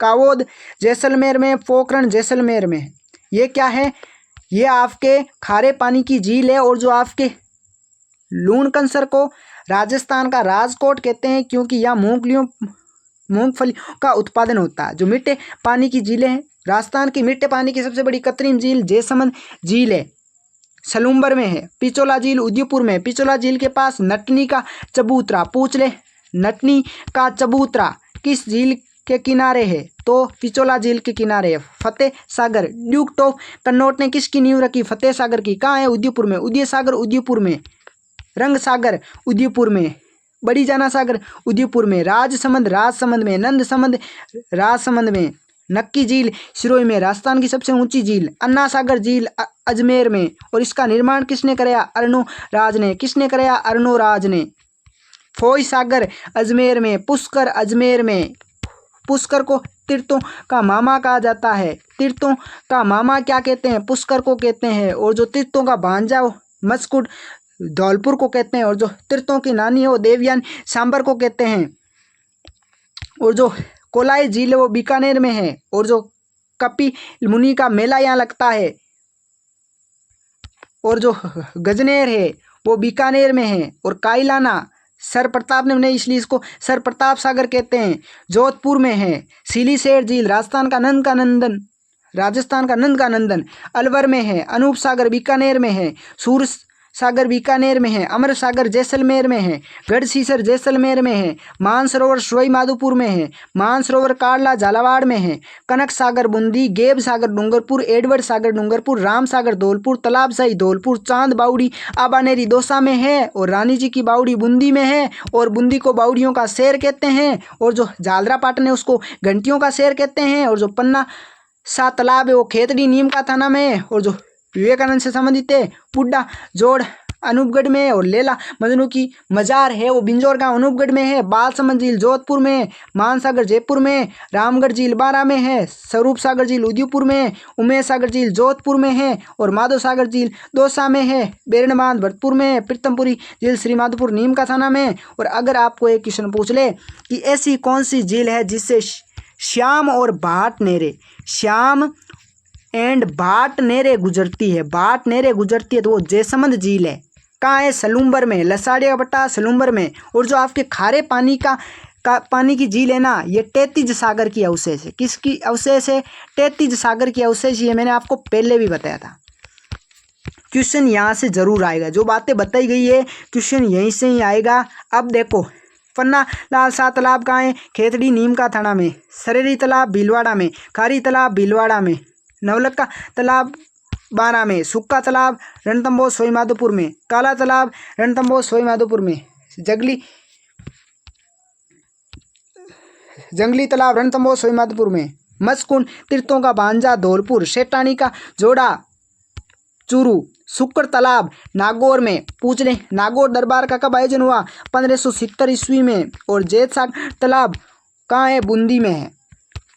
कावोद जैसलमेर में, पोखरण जैसलमेर में है। ये क्या है? ये आपके खारे पानी की झील है। और जो आपके लूणकंसर को राजस्थान का राजकोट कहते हैं, क्योंकि यहाँ मूंगफलियों का उत्पादन होता है। जो मीठे पानी की झीलें हैं, राजस्थान की मीठे पानी की सबसे बड़ी कृत्रिम झील जयसमंद झील है, सलूम्बर में है। पिचोला झील उदयपुर में। पिचोला झील के पास नटनी का चबूतरा, पूछ ले, नटनी का चबूतरा किस झील के किनारे है? तो पिचोला झील के किनारे है। फतेह सागर, ड्यूक ऑफ कन्नौज ने किसकी नींव रखी? फतेह सागर की। कहाँ है? उदयपुर में। उदय सागर उदयपुर में। रंग सागर उदयपुर में। बड़ी जाना सागर उदयपुर में। राजसमंद राजसमंद में। नंद समंद राजसमंद में। नक्की झील सिरोही में। राजस्थान की सबसे ऊंची झील अन्ना सागर झील अजमेर में। और इसका निर्माण किसने कराया? अर्णोराज ने। किसने कराया? अर्णोराज ने। फोई सागर अजमेर में। पुष्कर अजमेर में। पुष्कर को तीर्थों का मामा कहा जाता है। तीर्थों का मामा क्या कहते हैं? पुष्कर को कहते हैं। और जो तीर्थों का भांजा मस्कुट धौलपुर को कहते हैं। और जो तीर्थों की नानी है वो देवयानी सांबर को कहते हैं। और जो कोलाई झील है वो बीकानेर में है। और जो कपिल मुनि का मेला यहाँ लगता है। और जो गजनेर है वो बीकानेर में है। और काइलाना सर प्रताप ने बनाई, इसलिए इसको सर प्रताप सागर कहते हैं, जोधपुर में है। सिलीसेर झील राजस्थान का नंद का नंदन अलवर में है। अनूप सागर बीकानेर में है। सूर सागर बीकानेर में है। अमर सागर जैसलमेर में है। गढ़सीसर जैसलमेर में है। मानसरोवर सवाई माधोपुर में है। मानसरोवर काड़ला झालावाड़ में है। कनक सागर बूंदी। गेब सागर डूंगरपुर। एडवर्ड सागर डूंगरपुर। राम सागर धौलपुर। तालाब शाही धौलपुर। चांद बावड़ी आबानेरी दौसा में है। और रानी जी की बावड़ी बूंदी में है। और बूंदी को बावड़ियों का शहर कहते हैं। और जो झालरा पाटन है उसको घंटियों का शहर कहते हैं। और जो पन्ना सा तालाब है वो खेतड़ी नीम का थाना में है। और जो विवेकानंद से संबंधित है पुड्डा जोड़ अनूपगढ़ में है। और लेला मजनू की मजार है वो बिंजौर गांव अनूपगढ़ में है। बालसमंद झील जोधपुर में है। मानसागर जयपुर में है। रामगढ़ झील बारा में है। स्वरूप सागर झील उदयपुर में है। उमेश सागर झील जोधपुर में है। और माधव सागर झील दौसा में है। बेरनबांध भरतपुर में है। प्रीतमपुरी झील श्री माधोपुर नीम का थाना में है। और अगर आपको एक क्वेश्चन पूछ ले कि ऐसी कौन सी झील है जिससे श्याम और भाटनेरे, श्याम एंड भाटनेरे गुजरती है, भाटनेरे गुजरती है, तो वो जयसमंद झील है। कहाँ है? सलूम्बर में। लसाड़िया का पट्टा सलूम्बर में। और जो आपके खारे पानी का पानी की झील है ना, ये तेतीज सागर की अवशेष है। किसकी अवशेष है? तेतीज सागर की अवशेष। ये मैंने आपको पहले भी बताया था। क्वेश्चन यहाँ से जरूर आएगा। जो बातें बताई गई है क्वेश्चन यहीं से ही आएगा। अब देखो, पन्ना लाल सा तालाब कहाँ है? खेतड़ी नीम का थाना में। सरेरी तालाब भीलवाड़ा में। खारी तालाब भीलवाड़ा में। नवलखा तालाब बारा में। सुक्का तालाब रणथंभौर सवाई माधोपुर में। काला तालाब रणथंभौर सवाई माधोपुर में। जंगली तालाब रणथंभौर सवाई माधोपुर में। मस्कुंड तीर्थों का भांजा धौलपुर। सेठानी का जोड़ा चूरू। शुक्र तालाब नागौर में। पूछ ले, नागौर दरबार का कब आयोजन हुआ? 1570 ईस्वी में। और जैत सागर तालाब कहाँ है? बूंदी में है।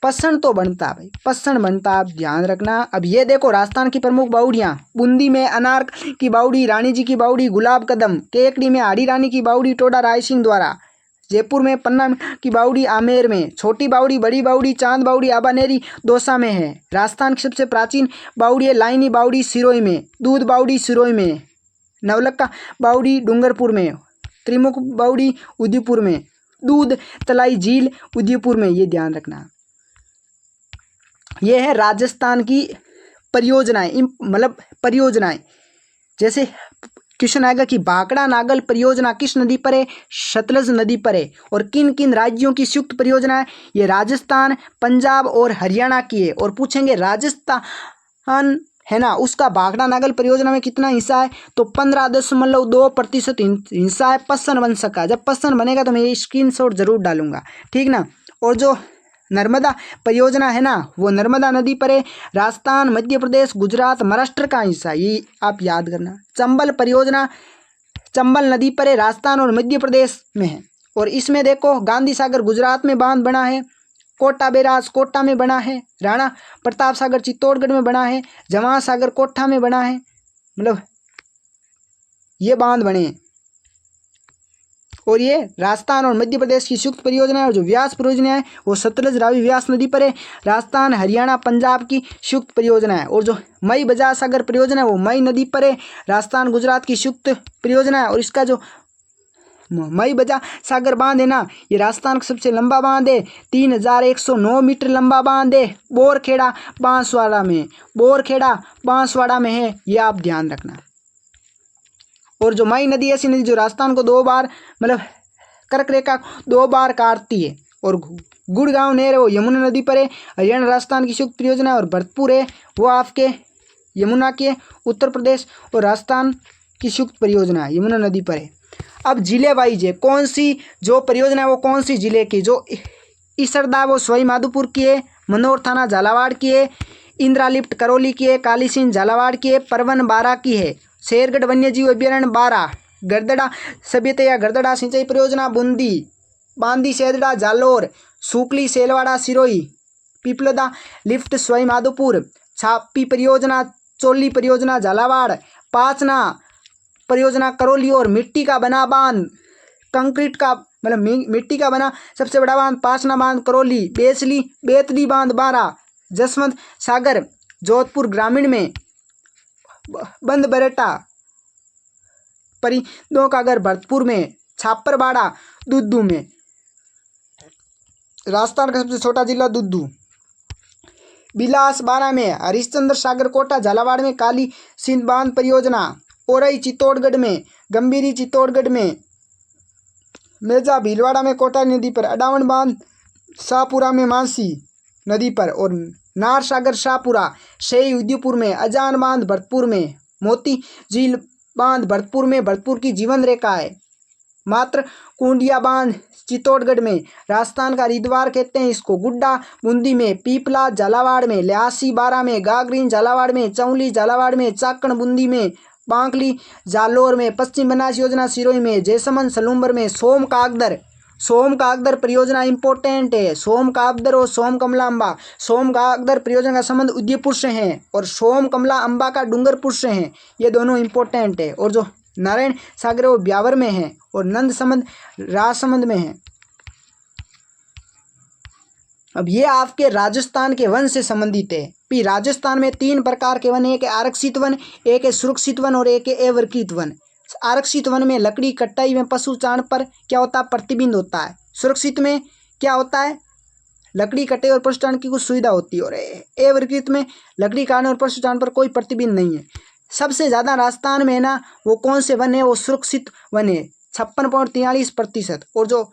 पसंद तो बनता भाई, पसंद बनता, आप ध्यान रखना। अब ये देखो राजस्थान की प्रमुख बावड़ियाँ। बूंदी में अनार की बावड़ी, रानी जी की बावड़ी, गुलाब कदम। केकड़ी में आड़ी रानी की बावड़ी टोडा राय सिंह द्वारा। जयपुर में पन्ना की बावड़ी आमेर में। छोटी बावड़ी, बड़ी बावड़ी, चांद बावड़ी आबानेरी दौसा में है। राजस्थान की सबसे प्राचीन बावड़ी है लाइनी बावड़ी सिरोही में। दूध बावड़ी सिरोही में। नवलखा बावड़ी डूंगरपुर में। त्रिमुख बावड़ी उदयपुर में। दूध तलाई झील उदयपुर में। ये ध्यान रखना। ये है राजस्थान की परियोजनाएं, मतलब परियोजनाएं। जैसे क्वेश्चन आएगा कि भाखड़ा नागल परियोजना किस नदी पर है? सतलज नदी पर है। और किन किन राज्यों की संयुक्त परियोजना है? ये राजस्थान, पंजाब और हरियाणा की है। और पूछेंगे राजस्थान है ना, उसका भाखड़ा नागल परियोजना में कितना हिस्सा है? तो 15.2% हिस्सा है। पसंद बन सका। जब पसंद बनेगा तो मैं ये स्क्रीनशॉट जरूर डालूंगा, ठीक ना। और जो नर्मदा परियोजना है ना, वो नर्मदा नदी पर है। राजस्थान, मध्य प्रदेश, गुजरात, महाराष्ट्र का हिस्सा, ये आप याद करना। चंबल परियोजना चंबल नदी पर है, राजस्थान और मध्य प्रदेश में है। और इसमें देखो गांधी सागर गुजरात में बांध बना है। कोटा बैराज कोटा में बना है। राणा प्रताप सागर चित्तौड़गढ़ में बना है। जवाहर सागर कोटा में बना है। मतलब ये बांध बने हैं। और ये राजस्थान और मध्य प्रदेश की संयुक्त परियोजना है। और जो व्यास परियोजना है वो सतलज रावी व्यास नदी पर है। राजस्थान, हरियाणा, पंजाब की संयुक्त परियोजना है। और जो मई बजार सागर परियोजना है वो मई नदी पर है। राजस्थान, गुजरात की संयुक्त परियोजना है। और इसका जो मई बजार सागर बांध है ना, ये राजस्थान का सबसे लंबा बांध है। 3109 मीटर लंबा बांध है। बोरखेड़ा बांसवाड़ा में है, ये आप ध्यान रखना। और जो मई नदी ऐसी नदी जो राजस्थान को 2 बार मतलब कर्क रेखा 2 बार काटती है। और गुड़गांव नहर है वो यमुना नदी पर है। हरियाणा राजस्थान की संयुक्त परियोजना है। और भरतपुर है वो आपके यमुना के उत्तर प्रदेश और राजस्थान की संयुक्त परियोजना है, यमुना नदी पर है। अब जिले वाइज है, कौन सी जो परियोजना है वो कौन सी जिले की, जो इसरदा वो सवाई माधोपुर की है, मनोर थाना झालावाड़ की है, इंदिरा लिफ्ट करौली की है, काली सिंह झालावाड़ की है, परवन बारा की है, शेरगढ़ वन्यजीव अभ्यारण्य बारा, गरदड़ा सभ्यता या गरदड़ा सिंचाई परियोजना बूंदी, बांदी सेदड़ा जालोर, सुकली सेलवाड़ा सिरोही, पिपलदा लिफ्ट सवाई माधोपुर, छापी परियोजना चोली परियोजना झालावाड़, पाचना परियोजना करौली, और मिट्टी का बना बांध कंक्रीट का मतलब मिट्टी का बना सबसे बड़ा बांध पाचना बांध करौली, बेतली बांध बारा, जसवंत सागर जोधपुर ग्रामीण में, बंद बरेटा परिंदों का घर भरतपुर में, छापरबाड़ा दुद्दू में। राजस्थान का सबसे छोटा जिला दुद्दू। बिलास बारा में, हरिश्चंद्र सागर कोटा झालावाड़ में, काली सिंध बांध परियोजना, ओरई चित्तौड़गढ़ में, गंभीरी चित्तौड़गढ़ में, मेजा भीलवाड़ा में कोटा नदी पर, अडावन बांध शाहपुरा में मानसी नदी पर, और नार सागर शाहपुरा शेई उदयपुर में, अजान बांध भरतपुर में, मोती झील बांध भरतपुर में भरतपुर की जीवन रेखा है। मात्र कुंडिया बांध चित्तौड़गढ़ में, राजस्थान का हरिद्वार कहते हैं इसको, गुड्डा बूंदी में, पीपला झालावाड़ में, ल्यासी बारा में, गागरीन झालावाड़ में, चौली झालावाड़ में, चाकण बूंदी में, बांकली जालोर में, पश्चिम बनास योजना सिरोही में, जैसमंद सलूम्बर में, सोम कागदर परियोजना इंपॉर्टेंट है। सोम कागदर और सोम कमला अम्बा, सोम कागदर परियोजना का संबंध उदयपुर से है और सोम कमला अम्बा का डूंगरपुर से है, ये दोनों इंपॉर्टेंट है। और जो नारायण सागर वो ब्यावर में है और नंद संबंध राजसमंद में है। अब ये आपके राजस्थान के वन से संबंधित है। भी राजस्थान में 3 प्रकार के वन, एक है आरक्षित वन, एक है सुरक्षित वन और एक है अवर्गीकृत वन। आरक्षित वन में लकड़ी कटाई में पशु चारण पर क्या होता है, प्रतिबंध होता है। सुरक्षित में क्या होता है, लकड़ी कटे और पशु चारण की कुछ सुविधा होती है। और अवर्गीकृत में लकड़ी काटने और पशु चारण पर कोई प्रतिबंध नहीं है। सबसे ज़्यादा राजस्थान में है ना वो कौन से वन है, वो सुरक्षित वन है 56.43%। और जो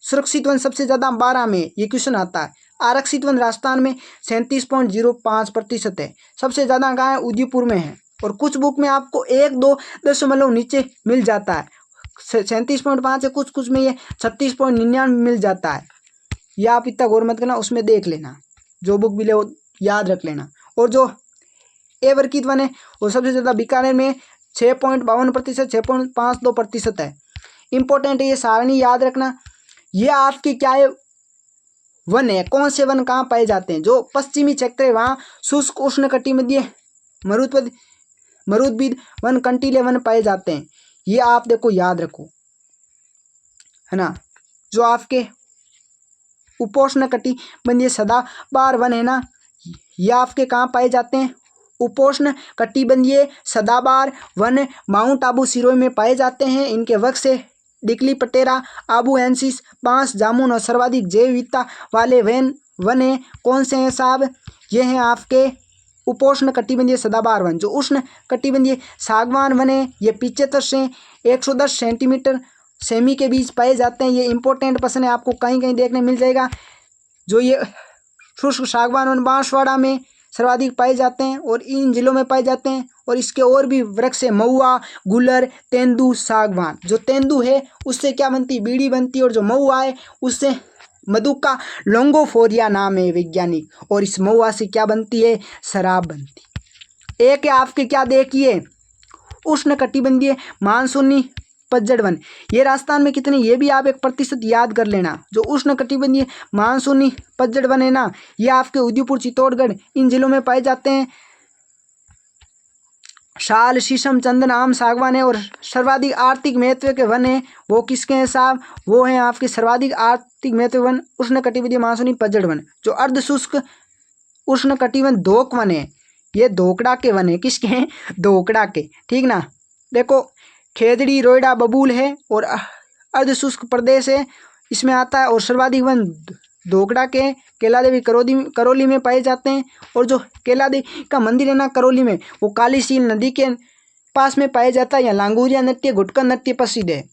सुरक्षित वन सबसे ज़्यादा 12 में, ये क्वेश्चन आता है। आरक्षित वन राजस्थान में 37.05% है। सबसे ज़्यादा कहाँ है, उदयपुर में है। और कुछ बुक में आपको 1-2 नीचे मिल जाता है, 37.5 है, कुछ में ये 36.99 मिल जाता है। या आप इतना गौर मत करना, उसमें देख लेना, जो बुक मिले वो याद रख लेना। और जो अवर्गीकृत वन है वो सबसे ज़्यादा बीकानेर में 6.52%, 6.52% है। इंपॉर्टेंट है, ये सारणी याद रखना। ये आपके क्या है, वन है। कौन से वन कहाँ पाए जाते हैं, जो पश्चिमी क्षेत्र है वहाँ शुष्क उष्णकटिबंधीय मरुद्भिद वन, कंटीले वन पाए जाते हैं। ये आप देखो याद रखो, है ना। जो आपके उपोष्ण कटिबंधीय सदाबहार वन है ना, ये आपके कहाँ पाए जाते हैं, उपोष्ण कटिबंधीय सदाबहार वन माउंट आबू सिरोही में पाए जाते हैं। इनके वृक्ष से डिकली पटेरा, आबू एंसिस, बांस, जामुन और सर्वाधिक जैव विविधता वाले वन है। कौन से हैं साहब, ये हैं आपके उपोष्ण कटिबंधीय सदाबहार वन। जो उष्ण कटिबंधीय सागवान वन है ये 75 से 110 सेंटीमीटर सेमी के बीच पाए जाते हैं। ये इंपॉर्टेंट प्रश्न है, आपको कहीं कहीं देखने मिल जाएगा। जो ये शुष्क सागवान वन बांसवाड़ा में सर्वाधिक पाए जाते हैं और इन जिलों में पाए जाते हैं। और इसके और भी वृक्ष है, महुआ, गुलर, तेंदू, सागवान। जो तेंदू है उससे क्या बनती, बीड़ी बनती, और जो महुआ है उससे मधुका लोंगोफोरिया नाम है वैज्ञानिक, और इस महुआ से क्या बनती है, शराब बनती। एक है आपके क्या देखिए, उष्ण कटिबंधीय मानसूनी पतझड़ वन। ये राजस्थान में कितने, ये भी आप 1% याद कर लेना। जो उष्ण कटिबंधीय मानसूनी पतझड़ वन है ना, ये आपके उदयपुर, चित्तौड़गढ़ इन जिलों में पाए जाते हैं। शाल, शीशम, चंदन, आम, सागवान है। और सर्वाधिक आर्थिक महत्व के वन है वो किसके हैं साहब? वो हैं आपके सर्वाधिक आर्थिक महत्व वन उष्णकटिबंधीय मानसूनी पतझड़ वन। जो अर्ध शुष्क उष्णकटिबंध धोक वन है, ये धोकड़ा के वन है। किसके हैं? धोकड़ा के, ठीक ना। देखो खेजड़ी, रोइडा, बबूल है और अर्ध शुष्क प्रदेश है इसमें आता है। और सर्वाधिक वन धोकड़ा के केला देवी करौली में पाए जाते हैं। और जो केला देवी का मंदिर है ना करौली में, वो काली सील नदी के पास में पाया जाता है। यहाँ लांगूरिया नृत्य, घुटका नृत्य प्रसिद्ध है।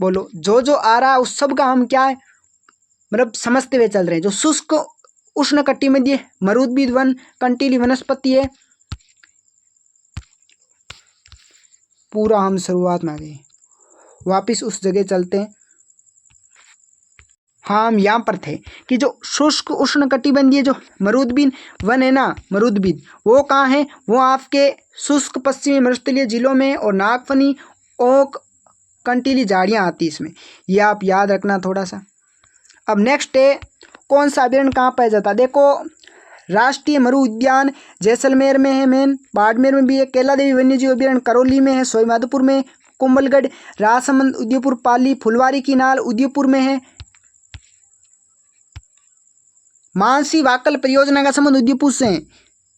बोलो जो जो आ रहा है उस सब का हम क्या है मतलब समझते हुए चल रहे हैं। जो शुष्क उष्णकटिबंधीय मरुद्भिद वन कंटीली वनस्पति है, पूरा हम शुरुआत में आ गए, वापिस उस जगह चलते हैं। हाँ हम यहाँ पर थे कि जो शुष्क उष्णकटिबंधीय जो मरुद्भिद वन है ना, मरुद्भिद वो कहाँ है? वो आपके शुष्क पश्चिमी मरुस्थलीय जिलों में और नागफनी ओक कंटीली झाड़ियाँ आती इसमें, ये आप याद रखना थोड़ा सा। अब नेक्स्ट है कौन सा अभ्यारण्य कहाँ पाया जाता है? देखो राष्ट्रीय मरु उद्यान जैसलमेर में है, मेन बाड़मेर में भी है। केला देवी वन्यजीव अभ्यारण्य करौली में है, सवाईमाधोपुर में, कुंभलगढ़, राजसमंद, उदयपुर, पाली, फुलवारी की नाल उदयपुर में है। मानसी वाकल परियोजना का संबंध उदयपुर से है।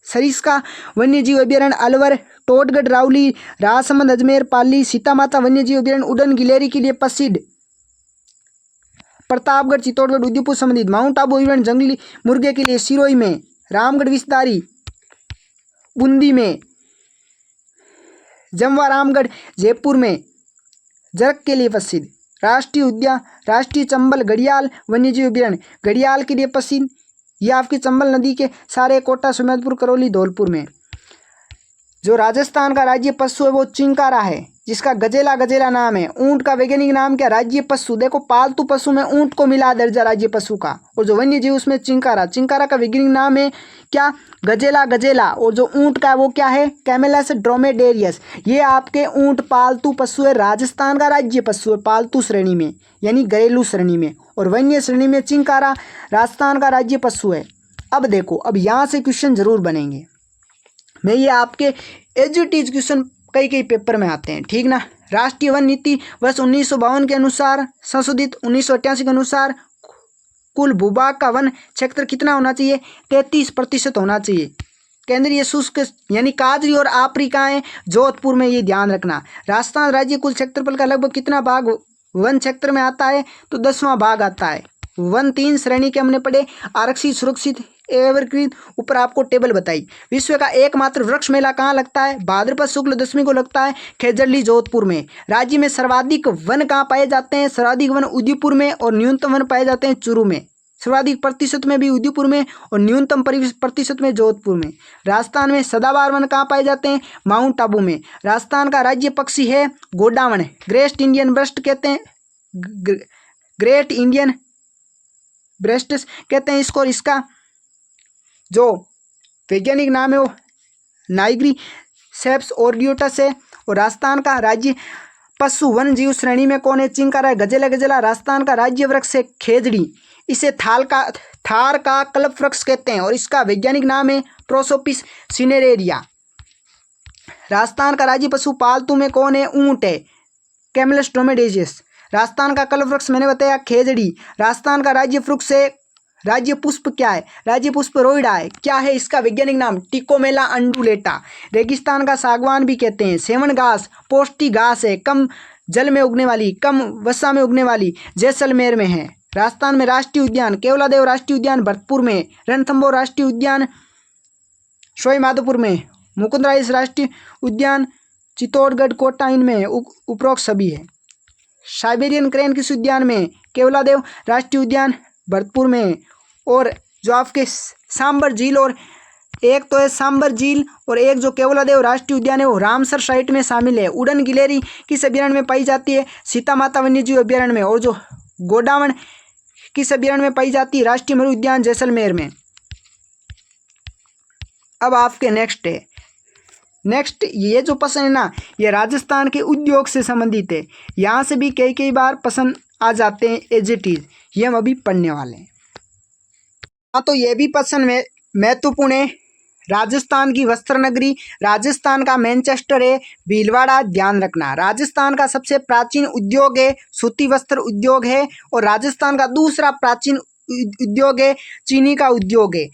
सरिस्का वन्यजीव अभ्यारण्य अलवर, टोटगढ़, राउली, राजसमंद, अजमेर, पाली, सीता माता वन्यजीव अभ्यारण्य उड़न गिलेरी के लिए प्रसिद्ध। प्रतापगढ़, चित्तौड़गढ़, उदयपुर संबंधित। माउंट आबू अभ्यारण्य जंगली मुर्गे के लिए सिरोही में। रामगढ़ विस्तारी बूंदी में। जमवा रामगढ़ जयपुर में जरक के लिए प्रसिद्ध। राष्ट्रीय उद्यान राष्ट्रीय चंबल घड़ियाल वन्यजीव अभ्यारण्य घड़ियाल के लिए प्रसिद्ध। ये आपकी चंबल नदी के सारे कोटा, सुमेरपुर, करौली, धौलपुर में। जो राजस्थान का राज्य पशु है वो चिंकारा है, जिसका गजेला गजेला नाम है। ऊंट का वैज्ञानिक नाम क्या? राज्य पशु। देखो पालतू पशु में ऊंट को मिला दर्जा राज्य पशु का। और जो वन्य जीव उसमें चिंकारा, चिंकारा का वैज्ञानिक नाम है क्या? गजेला गजेला। और जो ऊंट का वो क्या है? कैमेलस ड्रोमेडेरियस। ये आपके ऊंट पालतू पशु है, राजस्थान का राज्य पशु है पालतू श्रेणी में यानी घरेलू श्रेणी में। और वन्य श्रेणी में चिंकारा राजस्थान का राज्य पशु है। अब देखो अब यहाँ से क्वेश्चन जरूर बनेंगे। मैं ये आपके एज इट इज क्वेश्चन कई कई पेपर में आते हैं, ठीक ना। राष्ट्रीय वन नीति वर्ष 1952 के अनुसार संशोधित 1988 के अनुसार कुल भूभाग का वन क्षेत्र कितना होना चाहिए? 33% होना चाहिए। केंद्रीय शुष्क यानी काजरी और आपरी कहाँ है? जोधपुर में, ये ध्यान रखना। राजस्थान राज्य कुल क्षेत्रफल का लगभग कितना भाग वन क्षेत्र में आता है? तो 10वां भाग आता है। वन 3 श्रेणी के हमने पढ़े, आरक्षित, सुरक्षित, एवरग्रीन। ऊपर आपको टेबल बताई। विश्व का एकमात्र वृक्ष मेला कहाँ लगता है? भाद्रपद शुक्ल दशमी को लगता है, खेजड़ली, जोधपुर में। राज्य में सर्वाधिक वन कहाँ पाए जाते हैं? सर्वाधिक वन उदयपुर में और न्यूनतम वन पाए जाते हैं चूरू में। सर्वाधिक प्रतिशत में भी उदयपुर में और न्यूनतम प्रतिशत में जोधपुर में। राजस्थान में सदाबहार वन कहाँ पाए जाते हैं? माउंट आबू में। राजस्थान का राज्य पक्षी है गोडावन, ग्रेट इंडियन ब्रेस्ट कहते हैं, ग्रेट इंडियन ब्रेस्ट कहते हैं इसको। इसका जो वैज्ञानिक नाम है वो नाइग्री सेप्स ऑर्डियोटस है। और राजस्थान का राज्य पशु वन जीव श्रेणी में कौन है? चिंकारा है। गजेला गजेला राजस्थान का राज्य वृक्ष है खेजड़ी। इसे थार का कल्प वृक्ष कहते हैं और इसका वैज्ञानिक नाम है प्रोसोपिस सिनेरेरिया। राजस्थान का राज्य पशु पालतू में कौन है? ऊंट है, कैमेलस ड्रोमेडेरियस। राजस्थान का कल्प वृक्ष मैंने बताया खेजड़ी। राजस्थान का राज्य वृक्ष है, राज्य पुष्प क्या है? राज्य पुष्प रोइडा है। क्या है इसका वैज्ञानिक नाम? टिकोमेला अंडुलेटा। रेगिस्तान का सागवान भी कहते हैं। सेवन घास पौष्टिक घास है, कम जल में उगने वाली, कम वर्षा में उगने वाली, जैसलमेर में है। राजस्थान में राष्ट्रीय उद्यान केवलादेव राष्ट्रीय उद्यान भरतपुर में, रणथंभौर राष्ट्रीय उद्यान सवाईमाधोपुर में, मुकुंदराइस राष्ट्रीय उद्यान चित्तौड़गढ़ कोटा इनमें उपरोक्त सभी है। साइबेरियन क्रेन किस उद्यान में? केवलादेव राष्ट्रीय उद्यान भरतपुर में। और जो आपके सांबर झील, और एक तो है सांबर झील और एक जो केवलादेव राष्ट्रीय उद्यान है वो रामसर साइट में शामिल है। उड़न गिलेरी किस अभ्यारण्य में पाई जाती है? सीता माता वन्यजीव अभ्यारण्य में। और जो गोडावन किस अभ्यारण्य में पाई जाती है? राष्ट्रीय मरु उद्यान जैसलमेर में। अब आपके नेक्स्ट ये जो प्रश्न है ना, ये राजस्थान के उद्योग से संबंधित है। यहाँ से भी कई बार प्रश्न आ जाते हैं एज इट इज, ये हम अभी पढ़ने वाले हैं। हाँ तो ये भी प्रश्न में महत्वपूर्ण है। राजस्थान की वस्त्र नगरी, राजस्थान का मैनचेस्टर है भीलवाड़ा, ध्यान रखना। राजस्थान का सबसे प्राचीन उद्योग है सूती वस्त्र उद्योग है, और राजस्थान का दूसरा प्राचीन उद्योग है चीनी का उद्योग है।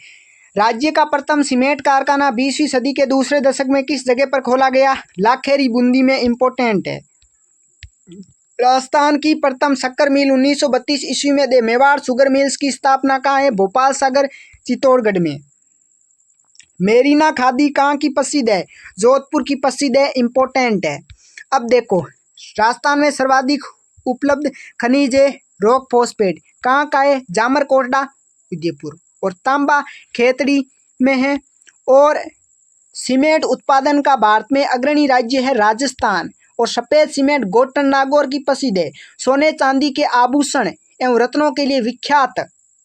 राज्य का प्रथम सीमेंट कारखाना 20वीं सदी के दूसरे दशक में किस जगह पर खोला गया? लाखेरी, बूंदी में, इंपॉर्टेंट है। राजस्थान की प्रथम शक्कर मिल 1932 ईस्वी में दे मेवाड़ शुगर मिल्स की स्थापना कहाँ है? भोपाल सागर, चित्तौड़गढ़ में। मेरीना खादी कहाँ की प्रसिद्ध है? जोधपुर की प्रसिद्ध है, इंपॉर्टेंट है। अब देखो, राजस्थान में सर्वाधिक उपलब्ध खनिज है रॉक फॉस्फेट, कहाँ का है? जामरकोटड़ा, उदयपुर। और तांबा खेतड़ी में है। और सीमेंट उत्पादन का भारत में अग्रणी राज्य है राजस्थान, और सफेद सीमेंट गोटन नागौर की प्रसिद्ध है। सोने चांदी के आभूषण एवं रत्नों के लिए विख्यात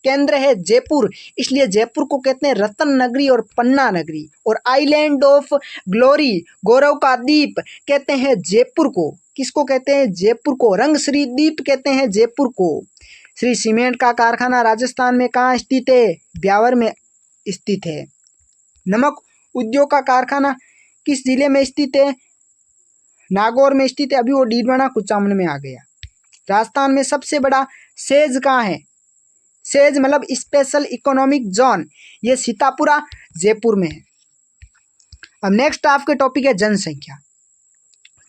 केंद्र है जयपुर, इसलिए जयपुर को कहते हैं रत्न नगरी और पन्ना नगरी। और आइलैंड ऑफ ग्लोरी, गौरव का द्वीप कहते हैं जयपुर को। किसको कहते हैं? जयपुर को। रंगश्री द्वीप कहते हैं जयपुर को। श्री सीमेंट का कारखाना राजस्थान में कहाँ स्थित है? ब्यावर में स्थित है। नमक उद्योग का कारखाना किस जिले में स्थित है? नागौर में स्थित है। अभी वो डीडवाना कुचामन में आ गया। राजस्थान में सबसे बड़ा सेज कहाँ है? सेज मतलब स्पेशल इकोनॉमिक जोन, ये सीतापुरा, जयपुर में है। अब नेक्स्ट आपके टॉपिक है जनसंख्या।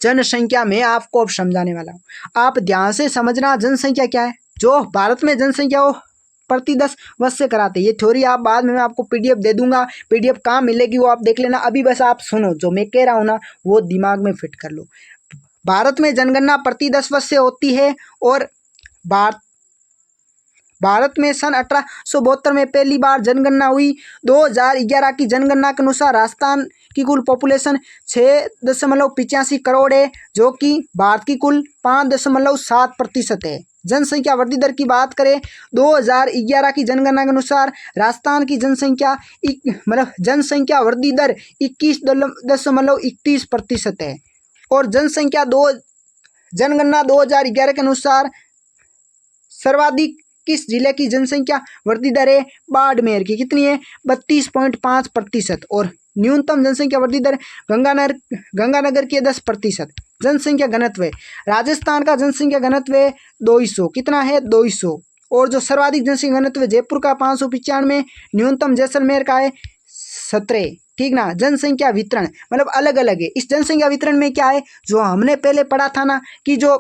जनसंख्या में आपको अब समझाने वाला हूँ, आप ध्यान से समझना। जनसंख्या क्या है? जो भारत में जनसंख्या हो प्रति 10 वर्ष से कराते। ये थ्योरी आप बाद में मैं आपको पीडीएफ दे दूंगा, पीडीएफ कहाँ मिलेगी वो आप देख लेना। अभी बस आप सुनो, जो मैं कह रहा हूँ ना वो दिमाग में फिट कर लो। भारत में जनगणना प्रति 10 वर्ष से होती है, और भारत में सन 1872 में पहली बार जनगणना हुई। 2011 की जनगणना के अनुसार राजस्थान की कुल पॉपुलेशन 6.85 करोड़ है, जो कि भारत की कुल 5.7% है। जनसंख्या वृद्धि दर की बात करें, 2011 की जनगणना के अनुसार राजस्थान की जनसंख्या वृद्धि दर 21.31% है। और जनगणना 2011 के अनुसार सर्वाधिक किस जिले की जनसंख्या वृद्धि दर है? बाड़मेर की। कितनी है? 32.5%। और न्यूनतम जनसंख्या वृद्धि दर गंगानगर की 10%। जनसंख्या घनत्व है, राजस्थान का जनसंख्या घनत्व है 200। कितना है? 200। और जो सर्वाधिक जनसंख्या घनत्व है जयपुर का 595, न्यूनतम जैसलमेर का है 17। ठीक ना। जनसंख्या वितरण मतलब अलग अलग है। इस जनसंख्या वितरण में क्या है, जो हमने पहले पढ़ा था ना कि जो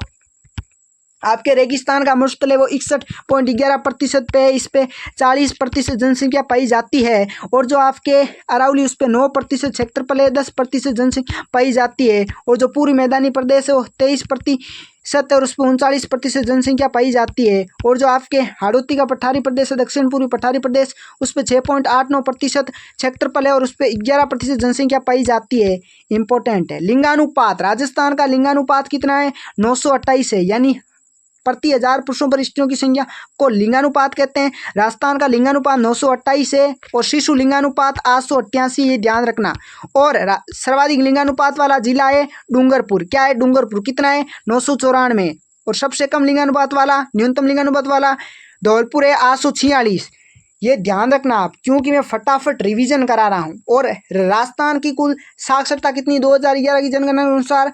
आपके रेगिस्तान का मुश्तल है वो 61.11% पे है, इस पे 40% जनसंख्या पाई जाती है। और जो आपके अरावली उस पे 9% क्षेत्रफल है, 10% जनसंख्या पाई जाती है। और जो पूर्वी मैदानी प्रदेश है वो 23% और उस पर 39% जनसंख्या पाई जाती है। और जो आपके हाड़ौती का पठारी प्रदेश है, दक्षिण पूर्वी पठारी प्रदेश, उस पर 6.89% क्षेत्रफल है और उस पर 11% जनसंख्या पाई जाती है। इंपॉर्टेंट है। लिंगानुपात, राजस्थान का लिंगानुपात कितना है? 928 है, यानी प्रति 1000 पुरुषों पर स्त्रियों की संख्या को लिंगानुपात कहते हैं। राजस्थान का लिंगानुपात 928 है और शिशु लिंगानुपात 888, ये ध्यान रखना। और सर्वाधिक लिंगानुपात वाला जिला है डूंगरपुर। क्या है? डूंगरपुर। कितना है? 994। और सबसे कम लिंगानुपात वाला, न्यूनतम लिंगानुपात वाला धौलपुर है 846। ये ध्यान रखना आप, क्योंकि मैं फटाफट रिवीजन करा रहा हूँ। और राजस्थान की कुल साक्षरता कितनी? 2011 की जनगणना के अनुसार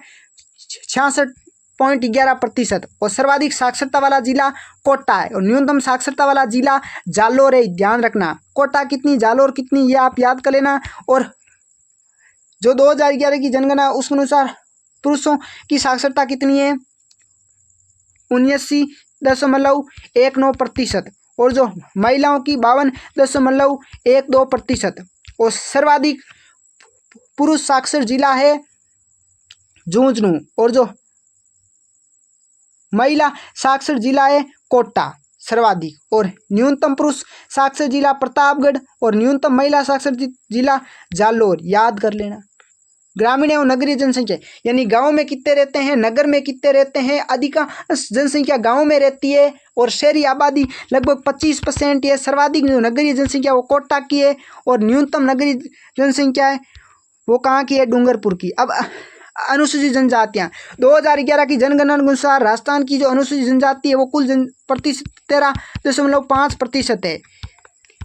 66.11%। और सर्वाधिक साक्षरता वाला जिला कोटा है और न्यूनतम साक्षरता वाला जिला जालोर है। ध्यान रखना, कोटा कितनी, जालोर कितनी, ये आप याद कर लेना। और जो 2011 की जनगणना उस अनुसार पुरुषों की साक्षरता कितनी है? 79.19% और जो महिलाओं की 52.12%। और सर्वाधिक पुरुष साक्षर जिला है झुंझुनू और जो महिला साक्षर जिला है कोटा सर्वाधिक। और न्यूनतम पुरुष साक्षर जिला प्रतापगढ़ और न्यूनतम महिला साक्षर जिला जालोर। याद कर लेना। ग्रामीण एवं नगरीय जनसंख्या, यानी गांव में कितने रहते हैं, नगर में कितने रहते हैं। अधिकांश जनसंख्या गांव में रहती है और शहरी आबादी लगभग 25% है। सर्वाधिक जो नगरीय जनसंख्या वो कोटा की है और न्यूनतम नगरीय जनसंख्या है वो कहाँ की है? डूंगरपुर की। अब अनुसूचित जनजातियां, 2011 की जनगणना के अनुसार राजस्थान की जो अनुसूचित जनजाति है वो कुल प्रतिशत 13.5% है।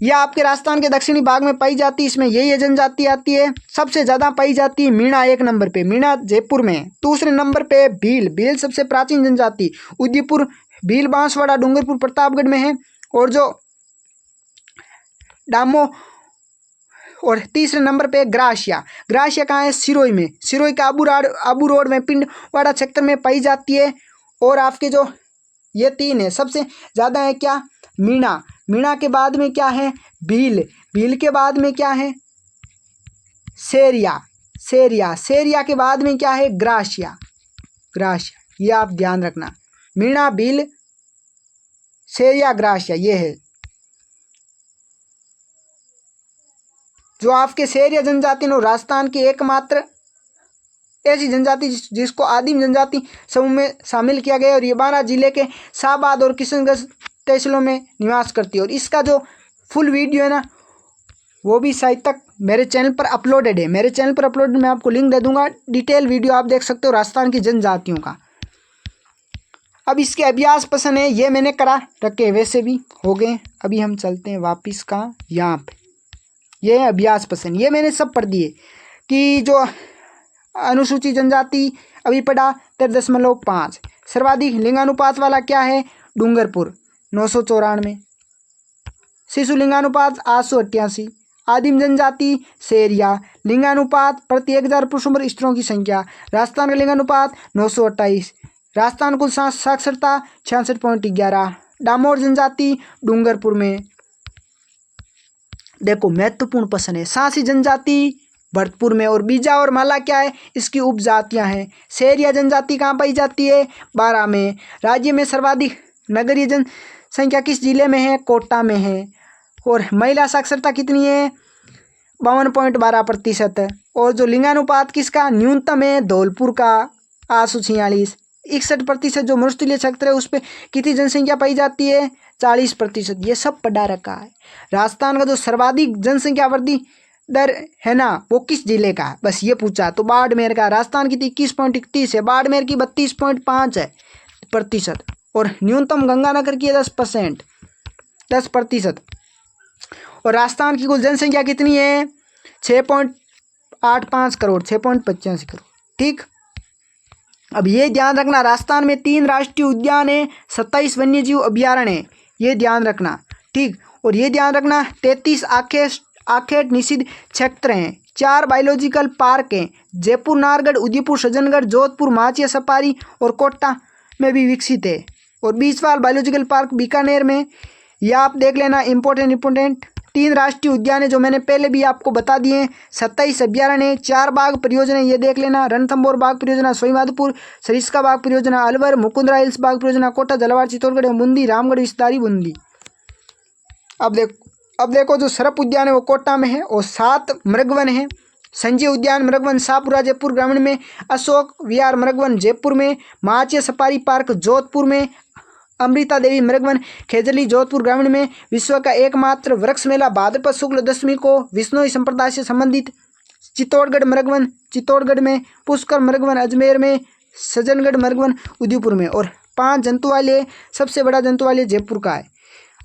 यह आपके राजस्थान के दक्षिणी भाग में पाई जाती है। इसमें यही जनजाति आती है। सबसे ज़्यादा पाई जाती है मीणा 1 नंबर पे, मीणा जयपुर में। दूसरे नंबर पे भील, भील सबसे प्राचीन जनजाति उदयपुर, भील बांसवाड़ा डूंगरपुर प्रतापगढ़ में है। और जो डामो, और तीसरे नंबर पे ग्रासिया, ग्रासिया कहाँ है, सिरोही में, सिरोही का आबू रोड में पिंडवाड़ा क्षेत्र में पाई जाती है। और आपके जो ये 3 है, सबसे ज़्यादा है क्या, मीणा, मीणा के बाद में क्या है, भील, भील के बाद में क्या है, सेरिया, सेरिया, सेरिया के बाद में क्या है, ग्रासिया, ग्रासिया। ये आप ध्यान रखना, मीणा, भील, सेरिया, ग्रासिया, ये है। जो आपके सेरिया जनजाति ने राजस्थान की एकमात्र ऐसी जनजाति जिसको आदिम जनजाति समूह में शामिल किया गया, और ये बारां जिले के शाहबाद और किशनगंज तहसीलों में निवास करती है। और इसका जो फुल वीडियो है ना, वो भी शायद तक मेरे चैनल पर अपलोडेड है, मेरे चैनल पर अपलोडेड, मैं आपको लिंक दे दूंगा, डिटेल वीडियो आप देख सकते हो राजस्थान की जनजातियों का। अब इसके अभ्यास पसंद है, ये मैंने करा रखे, वैसे भी हो गए। अभी हम चलते हैं वापिस का यहाँ पे, ये है अभ्यास पसंद, ये मैंने सब पढ़ दिए। कि जो अनुसूचित जनजाति अभी पढ़ा 13.5, सर्वाधिक लिंगानुपात वाला क्या है, डूंगरपुर 994, शिशु लिंगानुपात 888, आदिम जनजाति सेरिया, लिंगानुपात प्रति 1000 पुरुषों पर स्त्रियों की संख्या, राजस्थान का लिंगानुपात 928, राजस्थान कुल साक्षरता 66.11, डामोर जनजाति डूंगरपुर में। देखो महत्वपूर्ण प्रश्न है, सांसी जनजाति भरतपुर में, और बीजा और माला क्या है, इसकी उपजातियां हैं। सेरिया जनजाति कहाँ पाई जाती है, बारां में। राज्य में सर्वाधिक नगरीय जनसंख्या किस जिले में है, कोटा में है। और महिला साक्षरता कितनी है, 52.12%। और जो लिंगानुपात किसका न्यूनतम है, धौलपुर का 846। 61% जो मरुस्थलीय क्षेत्र है उस पर कितनी जनसंख्या पाई जाती है, 40%। ये सब पढ़ा रखा है। राजस्थान का जो सर्वाधिक जनसंख्या वृद्धि दर है ना, वो किस जिले का है, बस ये पूछा। तो बाड़मेर का, राजस्थान की 21.31 है, बाड़मेर की 32.5 है प्रतिशत। और न्यूनतम गंगानगर की 10%। और राजस्थान की कुल जनसंख्या कितनी है, 6.85 करोड़, 6.85 करोड़। ठीक, अब ये ध्यान रखना, राजस्थान में 3 राष्ट्रीय उद्यान है, 27 वन्यजीव अभ्यारण्य है, ये ध्यान रखना। ठीक, और ये ध्यान रखना 33 आखेट निषिद्ध क्षेत्र हैं, 4 बायोलॉजिकल पार्क हैं, जयपुर, नाहरगढ़, उदयपुर, सज्जनगढ़, जोधपुर, माचिया सफारी और कोटा में भी विकसित है। और बीसवाल बायोलॉजिकल पार्क बीकानेर में, यह आप देख लेना, इंपॉर्टेंट। 3 राष्ट्रीय उद्यान है जो मैंने पहले भी आपको बता दिए, 27 अभ्यारण्य, 4 बाघ परियोजना, ये देख लेना, रणथंभौर बाघ परियोजना, सोईमाधोपुर, सरिस्का बाघ परियोजना, अलवर, मुकुंदरा हिल्स बाघ परियोजना, कोटा, झालावाड़, चित्तौड़गढ़, बूंदी, रामगढ़ विस्तारी, बूंदी। अब देखो जो सरप उद्यान है वो कोटा में है, और 7 मृगवन है, संजय उद्यान मृगवन शाहपुरा जयपुर ग्रामीण में, अशोक विहार मृगवन जयपुर में, माचिया सफारी पार्क जोधपुर में, अमृता देवी मृगवन खेजली जोधपुर ग्रामीण में, विश्व का एकमात्र वृक्ष मेला भाद्रपद शुक्ल दशमी को विष्णोई संप्रदाय से संबंधित, चित्तौड़गढ़ मृगवन चित्तौड़गढ़ में, पुष्कर मृगवन अजमेर में, सज्जनगढ़ मृगवन उदयपुर में। और 5 जंतु वाले, सबसे बड़ा जंतु वाले जयपुर का है।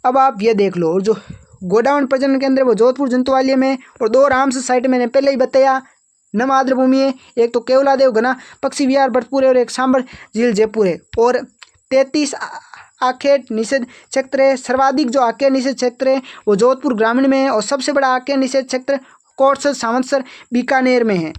अब आप ये देख लो, और जो गोडाउन प्रजनन केंद्र है वो जोधपुर जंतुवालिया में, और 2 रामसर साइट मैंने पहले ही बताया, नम आर्द्र भूमि है, एक तो केवलादेव घना पक्षी विहार भरतपुर है, और एक सांबर झील जयपुर है। और 33 आखेट निषेध क्षेत्र है, सर्वाधिक जो आखेट निषेध क्षेत्र है वो जोधपुर ग्रामीण में है, और सबसे बड़ा आखेट निषेध क्षेत्र कोटसर सावंतसर बीकानेर में है।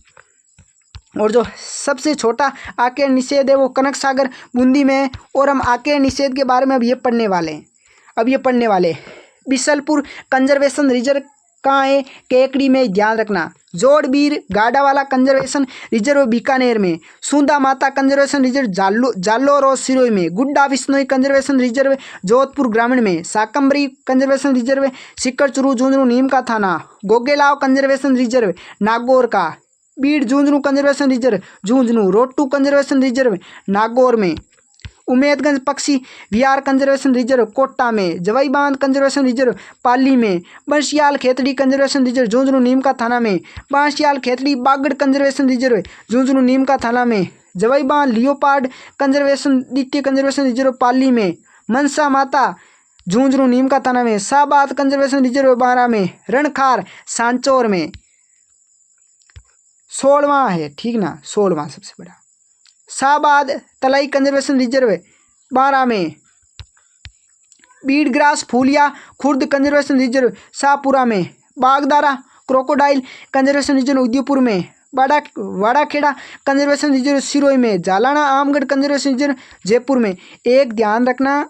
और जो सबसे छोटा आखेट निषेध है वो कनक सागर बूंदी में है। और हम आखेट निषेध के बारे में अब ये पढ़ने वाले हैं। बिसलपुर कंजर्वेशन रिजर्व कहाँ है, केकड़ी में, ध्यान रखना। जोड़बीर गाडावाला कंजर्वेशन रिजर्व बीकानेर में, सूंदा माता कंजर्वेशन रिजर्व जालोर और सिरोही में, गुड्डा विश्नोई कंजर्वेशन रिजर्व जोधपुर ग्रामीण में, साकम्बरी कंजर्वेशन रिजर्व सिक्कर चुरू झुंझुनू नीम का थाना, गोगेलाव कंजर्वेशन रिजर्व नागौर का, Bir Jhunjhunu conservation reserve Jhunjhunu, रोटू conservation reserve Nagaur में, उमेदगंज पक्षी विहार कंजर्वेशन रिजर्व कोटा में, जवाई बांध कंजर्वेशन रिजर्व पाली में, बंशियाल खेतड़ी कंजर्वेशन रिजर्व झुंझुनू नीम का थाना में, बांशियाल खेतड़ी बागड़ कंजर्वेशन रिजर्व झुंझुनू नीम का थाना में, जवाई बांध लियोपार्ड कंजर्वेशन द्वितीय कंजर्वेशन रिजर्व पाली में, मनसा माता झुंझुनू नीम का थाना में, शाहबाद कंजर्वेशन रिजर्व बारा में, रणखार सांचौर में, 16वां है, ठीक ना, 16वां सबसे बड़ा, शाहबाद तलाई कंजर्वेशन रिजर्व बारा में, बीडग्रास फूलिया खुर्द कंजर्वेशन रिजर्व शाहपुरा में, बागदारा क्रोकोडाइल कंजर्वेशन रिजर्व उदयपुर में, वाड़ाखेड़ा कंजर्वेशन रिजर्व सिरोही में, जालाना आमगढ़ कंजर्वेशन रिजर्व जयपुर में। एक ध्यान रखना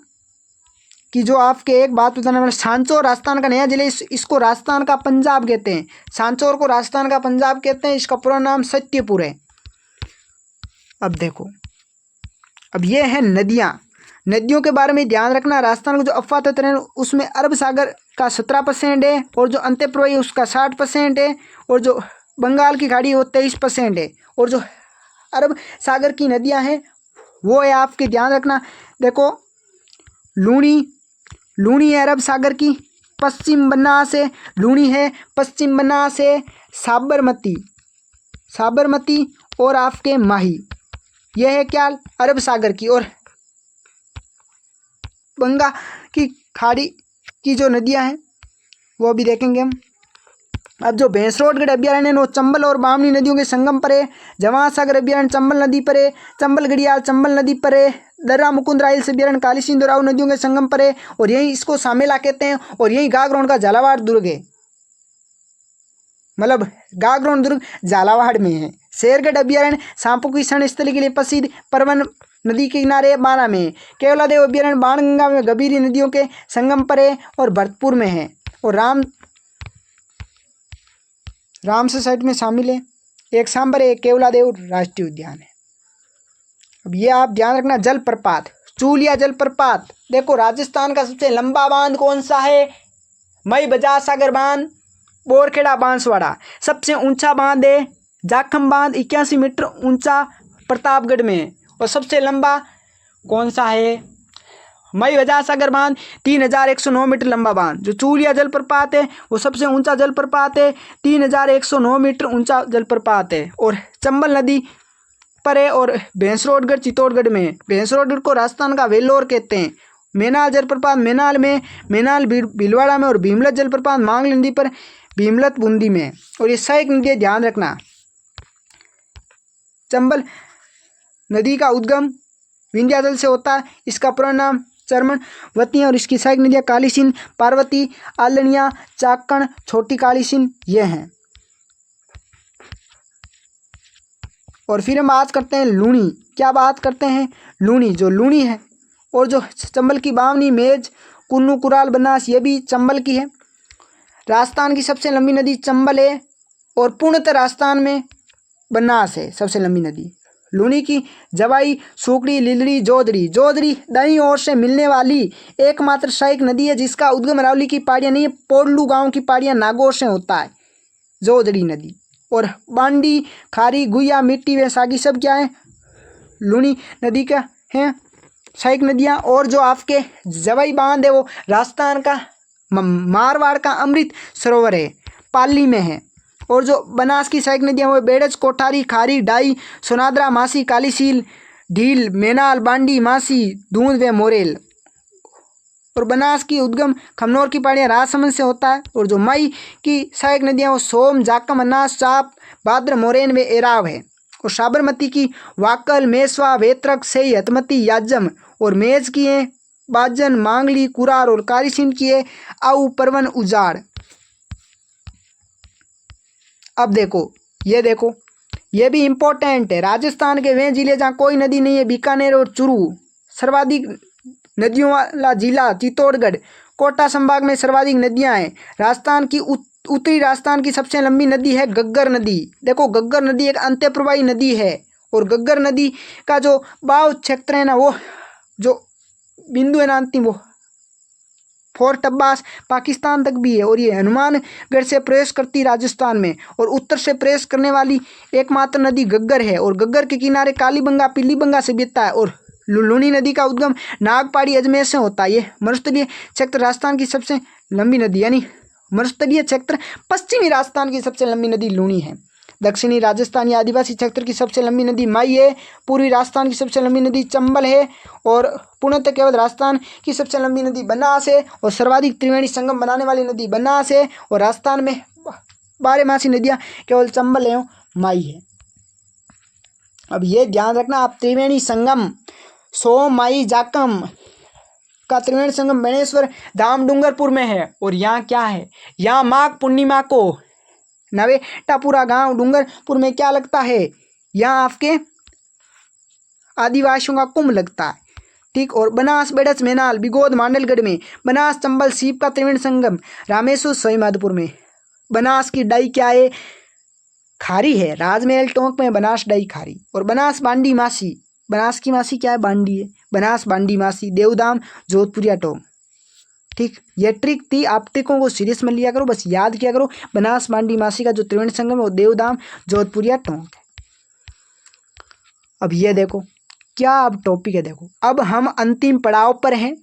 कि जो आपके एक बात बताने वाला, सांचौर राजस्थान का नया जिला, इसको राजस्थान का पंजाब कहते हैं, सांचौर को राजस्थान का पंजाब कहते हैं, इसका पूरा नाम सत्यपुर है। अब देखो, अब ये है नदियाँ, नदियों के बारे में ध्यान रखना। राजस्थान का जो अफवाह तंत्र है उसमें अरब सागर का 17% है, और जो अंत्यप्रवाही उसका 60% है, और जो बंगाल की खाड़ी है वो 23% है, और जो अरब सागर की नदियां हैं वो है आपके, ध्यान रखना। देखो, लूनी है अरब सागर की, पश्चिम बनास है, लूनी है पश्चिम बनास है, साबरमती और आपके माही, यह है क्या, अरब सागर की। और बंगाल की खाड़ी की जो नदियां हैं वो भी देखेंगे हम। अब जो भैंसरोडगढ़ अभ्यारण्य है वो चंबल और बामनी नदियों के संगम पर है, जवाहर सागर अभ्यारण्य चंबल नदी पर है, चंबल घड़ियाल चंबल नदी पर है, दर्रा मुकुंद राइल अभ्यारण्य काली सिंध और राव नदियों के संगम पर है, और यही इसको सामेला कहते हैं, और यही गागरोन का झालावाड़ दुर्ग है, मतलब गागरोन दुर्ग झालावाड़ में है। शेरगढ़ अभ्यारण्य सांपों की शरण स्थली के लिए प्रसिद्ध, परवन नदी के किनारे 12 में। केवलादेव अभ्यारण्य बाणगंगा में गंभीरी नदियों के संगम पर है और भरतपुर में है, और रामसर साइट में शामिल है। एक सांबर है, एक केवलादेव राष्ट्रीय उद्यान है। अब ये आप ध्यान रखना। जलप्रपात, चूलिया जलप्रपात, देखो राजस्थान का सबसे लंबा बांध कौन सा है, मई बजाज सागर बांध, बोरखेड़ा बांसवाड़ा। सबसे ऊंचा बांध है जाखम बांध, 81 मीटर ऊंचा, प्रतापगढ़ में। और सबसे लंबा कौन सा है, मई बजाज सागर बांध, 3109 मीटर लंबा बांध। जो चूलिया जलप्रपात है वो सबसे ऊंचा जलप्रपात है, 3109 मीटर ऊंचा जलप्रपात है, और चंबल नदी पर है, और भैंसरोडगढ़ चित्तौड़गढ़ में। भैंसरोडगढ़ को राजस्थान का वेल्लोर कहते हैं। मेनाल जलप्रपात मेनाल में, मेनाल भीलवाड़ा में, और भीमलत जलप्रपात मांगली नदी पर, भीमलत बूंदी में। और ये सहायक नदी ध्यान रखना। चंबल नदी का उद्गम विंध्याचल से होता है, इसका पूरा नाम चरमनवती है, और इसकी सहायक नदियाँ काली सिंध, पार्वती, आलनिया, चाकण, छोटी काली सिंध ये हैं। और फिर हम बात करते हैं लूनी। क्या बात करते हैं, लूनी। जो लूनी है और जो चंबल की बावनी, मेज, कुन्नू, कुराल, बनास ये भी चंबल की है। राजस्थान की सबसे लंबी नदी चंबल है, और पूर्णतः राजस्थान में बनास है सबसे लंबी नदी। लूनी की जवाई, सुकड़ी, लिलड़ी, जोदड़ी दाईं ओर से मिलने वाली एकमात्र सहायक नदी है, जिसका उद्गम अरावली की पहाड़ियाँ नहीं, पोडलू गांव की पहाड़ियाँ नागौर से होता है, जोदड़ी नदी। और बांडी, खारी, गुइया, मिट्टी, वैसागी सब क्या है, लूनी नदी का है सहायक नदियाँ। और जो आपके जवाई बांध है वो राजस्थान का मारवाड़ का अमृत सरोवर है, पाली में है। और जो बनास की सहायक नदियाँ वो बेड़ज, कोठारी, खारी, डाई, सोनादरा, मासी, कालीसील, ढील, मेनाल, बांडी, मासी, दूंद व मोरेल। और बनास की उद्गम खमनौर की पहाड़ियाँ राजसमंद से होता है। और जो मई की सहायक नदियाँ वो सोम, जाकम, अन्नास, चाप, भाद्र, मोरेन व एराव है। और साबरमती की वाकल, मेसवा, वेत्रक, सई, हतमती, याजम। और मेज की है बाजन, मांगली, कुरार, और कालीसिंध की है आऊ, परवन, उजाड़। अब देखो ये भी इम्पोर्टेंट है। राजस्थान के वे जिले जहाँ कोई नदी नहीं है, बीकानेर और चूरू। सर्वाधिक नदियों वाला जिला चित्तौड़गढ़। कोटा संभाग में सर्वाधिक नदियाँ हैं। राजस्थान की उत्तरी राजस्थान की सबसे लंबी नदी है गग्गर नदी। देखो गग्गर नदी एक अंत्यप्रवाही नदी है, और गग्गर नदी का जो बाव क्षेत्र है ना, वो जो बिंदु है ना अंतिम, वो फोर्ट अब्बास पाकिस्तान तक भी है। और ये हनुमानगढ़ से प्रवेश करती राजस्थान में, और उत्तर से प्रवेश करने वाली एकमात्र नदी गग्गर है। और गग्गर के किनारे कालीबंगा, पीलीबंगा से बीतता है। और लूनी नदी का उद्गम नागपाड़ी, अजमेर से होता है। ये मरुस्थलीय क्षेत्र राजस्थान की सबसे लंबी नदी, यानी मरुस्थलीय क्षेत्र पश्चिमी राजस्थान की सबसे लंबी नदी लूनी है। दक्षिणी राजस्थान या आदिवासी क्षेत्र की सबसे लंबी नदी माई है। पूर्वी राजस्थान की सबसे लंबी नदी चंबल है। और पूर्णतः केवल राजस्थान की सबसे लंबी नदी बनास है। और सर्वाधिक त्रिवेणी संगम बनाने वाली नदी बनास है। और राजस्थान में बारहमासी नदियाँ केवल चंबल एवं माई है। अब ये ध्यान रखना आप, त्रिवेणी संगम सो माई जाकम का त्रिवेणी संगम बेणेश्वर धाम डूंगरपुर में है। और यहाँ क्या है, यहाँ माघ पूर्णिमा को नवेटापुरा गांव डूंगरपुर में क्या लगता है, यहाँ आपके आदिवासियों का कुंभ लगता है। ठीक। और बनास बेडच मेनाल बिगोद मांडलगढ़ में, बनास चंबल सीप का त्रिवेणी संगम रामेश्वर सवाई माधोपुर में। बनास की डाई क्या है, खारी है। राजमहल टोंक में बनास डाई खारी। और बनास बांडी मासी, बनास की मासी क्या है, बांडी है। बनास बांडी मासी देवदाम जोधपुरिया टोंक। ठीक। ये ट्रिक थी, आप ट्रिकों को सीरियस में लिया करो, बस याद किया करो। बनास बांडी मासी का जो त्रिवेणी संगम है वो देवदाम जोधपुरिया टोंक है। अब ये देखो क्या अब टॉपिक है, देखो अब हम अंतिम पड़ाव पर हैं।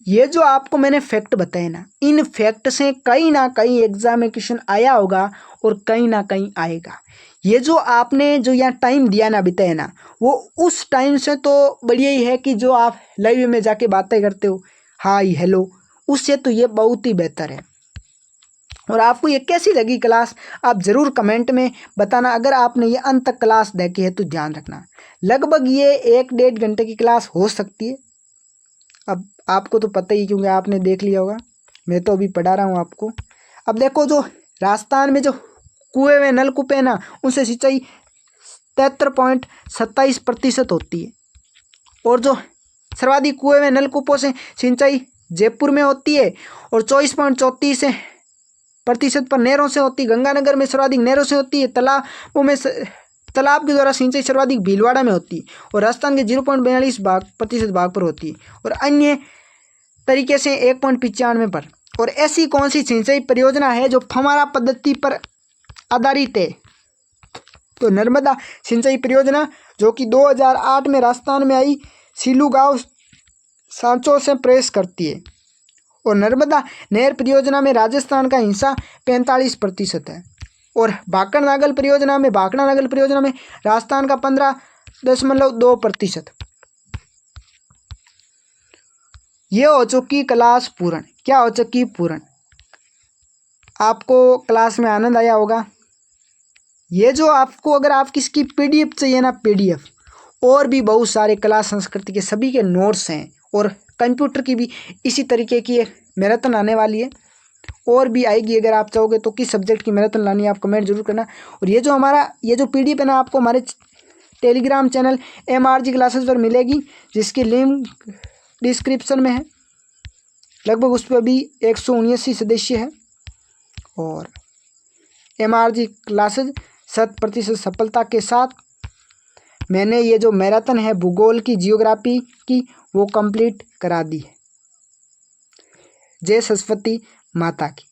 ये जो आपको मैंने फैक्ट बताए ना, इन फैक्ट से कहीं ना कहीं एग्जाम में क्वेश्चन आया होगा और कहीं ना कहीं आएगा। ये जो आपने जो यहाँ टाइम दिया ना, बिताया ना, वो उस टाइम से तो बढ़िया ही है कि जो आप लाइव में जाके बातें करते हो, हाय हेलो, उससे तो ये बहुत ही बेहतर है। और आपको ये कैसी लगी क्लास, आप ज़रूर कमेंट में बताना। अगर आपने ये अंत तक क्लास देखी है तो ध्यान रखना लगभग ये 1-1.5 घंटे की क्लास हो सकती है। अब आपको तो पता ही, क्योंकि आपने देख लिया होगा, मैं तो अभी पढ़ा रहा हूँ आपको। अब देखो जो राजस्थान में जो कुएं में नलकूप है ना, उनसे सिंचाई 73.27% होती है। और जो सर्वाधिक कुएं में नलकूपों से सिंचाई जयपुर में होती है और 24.34% पर नहरों से होती है। गंगानगर में सर्वाधिक नहरों से होती है। तालाबों में तालाब के द्वारा सिंचाई सर्वाधिक भीलवाड़ा में होती है और राजस्थान के 0.42% भाग पर होती है और अन्य तरीके से 1.95 पर। और ऐसी कौन सी सिंचाई परियोजना है जो फव्वारा पद्धति पर आधारित है, तो नर्मदा सिंचाई परियोजना, जो कि 2008 में राजस्थान में आई, सीलू गांव सांचो से प्रवेश करती है। और नर्मदा नहर परियोजना में राजस्थान का हिस्सा 45% है। और भाखड़ा नागल परियोजना में राजस्थान का 15.2%। ये हो चुकी क्लास पूर्ण। क्या हो चुकी पूर्ण। आपको क्लास में आनंद आया होगा। ये जो आपको, अगर आप किसकी PDF चाहिए ना, PDF, और भी बहुत सारे कला संस्कृति के सभी के नोट्स हैं। और कंप्यूटर की भी इसी तरीके की मैराथन आने वाली है, और भी आएगी। अगर आप चाहोगे तो किस सब्जेक्ट की मैराथन लानी है आप कमेंट जरूर करना। और ये जो हमारा ये जो PDF है ना, आपको हमारे टेलीग्राम चैनल MRG क्लासेस पर मिलेगी, जिसकी लिंक डिस्क्रिप्शन में है। लगभग उस पर भी 179 सदस्य है। और MRG क्लासेस 100% सफलता के साथ मैंने ये जो मैराथन है भूगोल की, जियोग्राफी की, वो कंप्लीट करा दी है। जय सरस्वती माता की।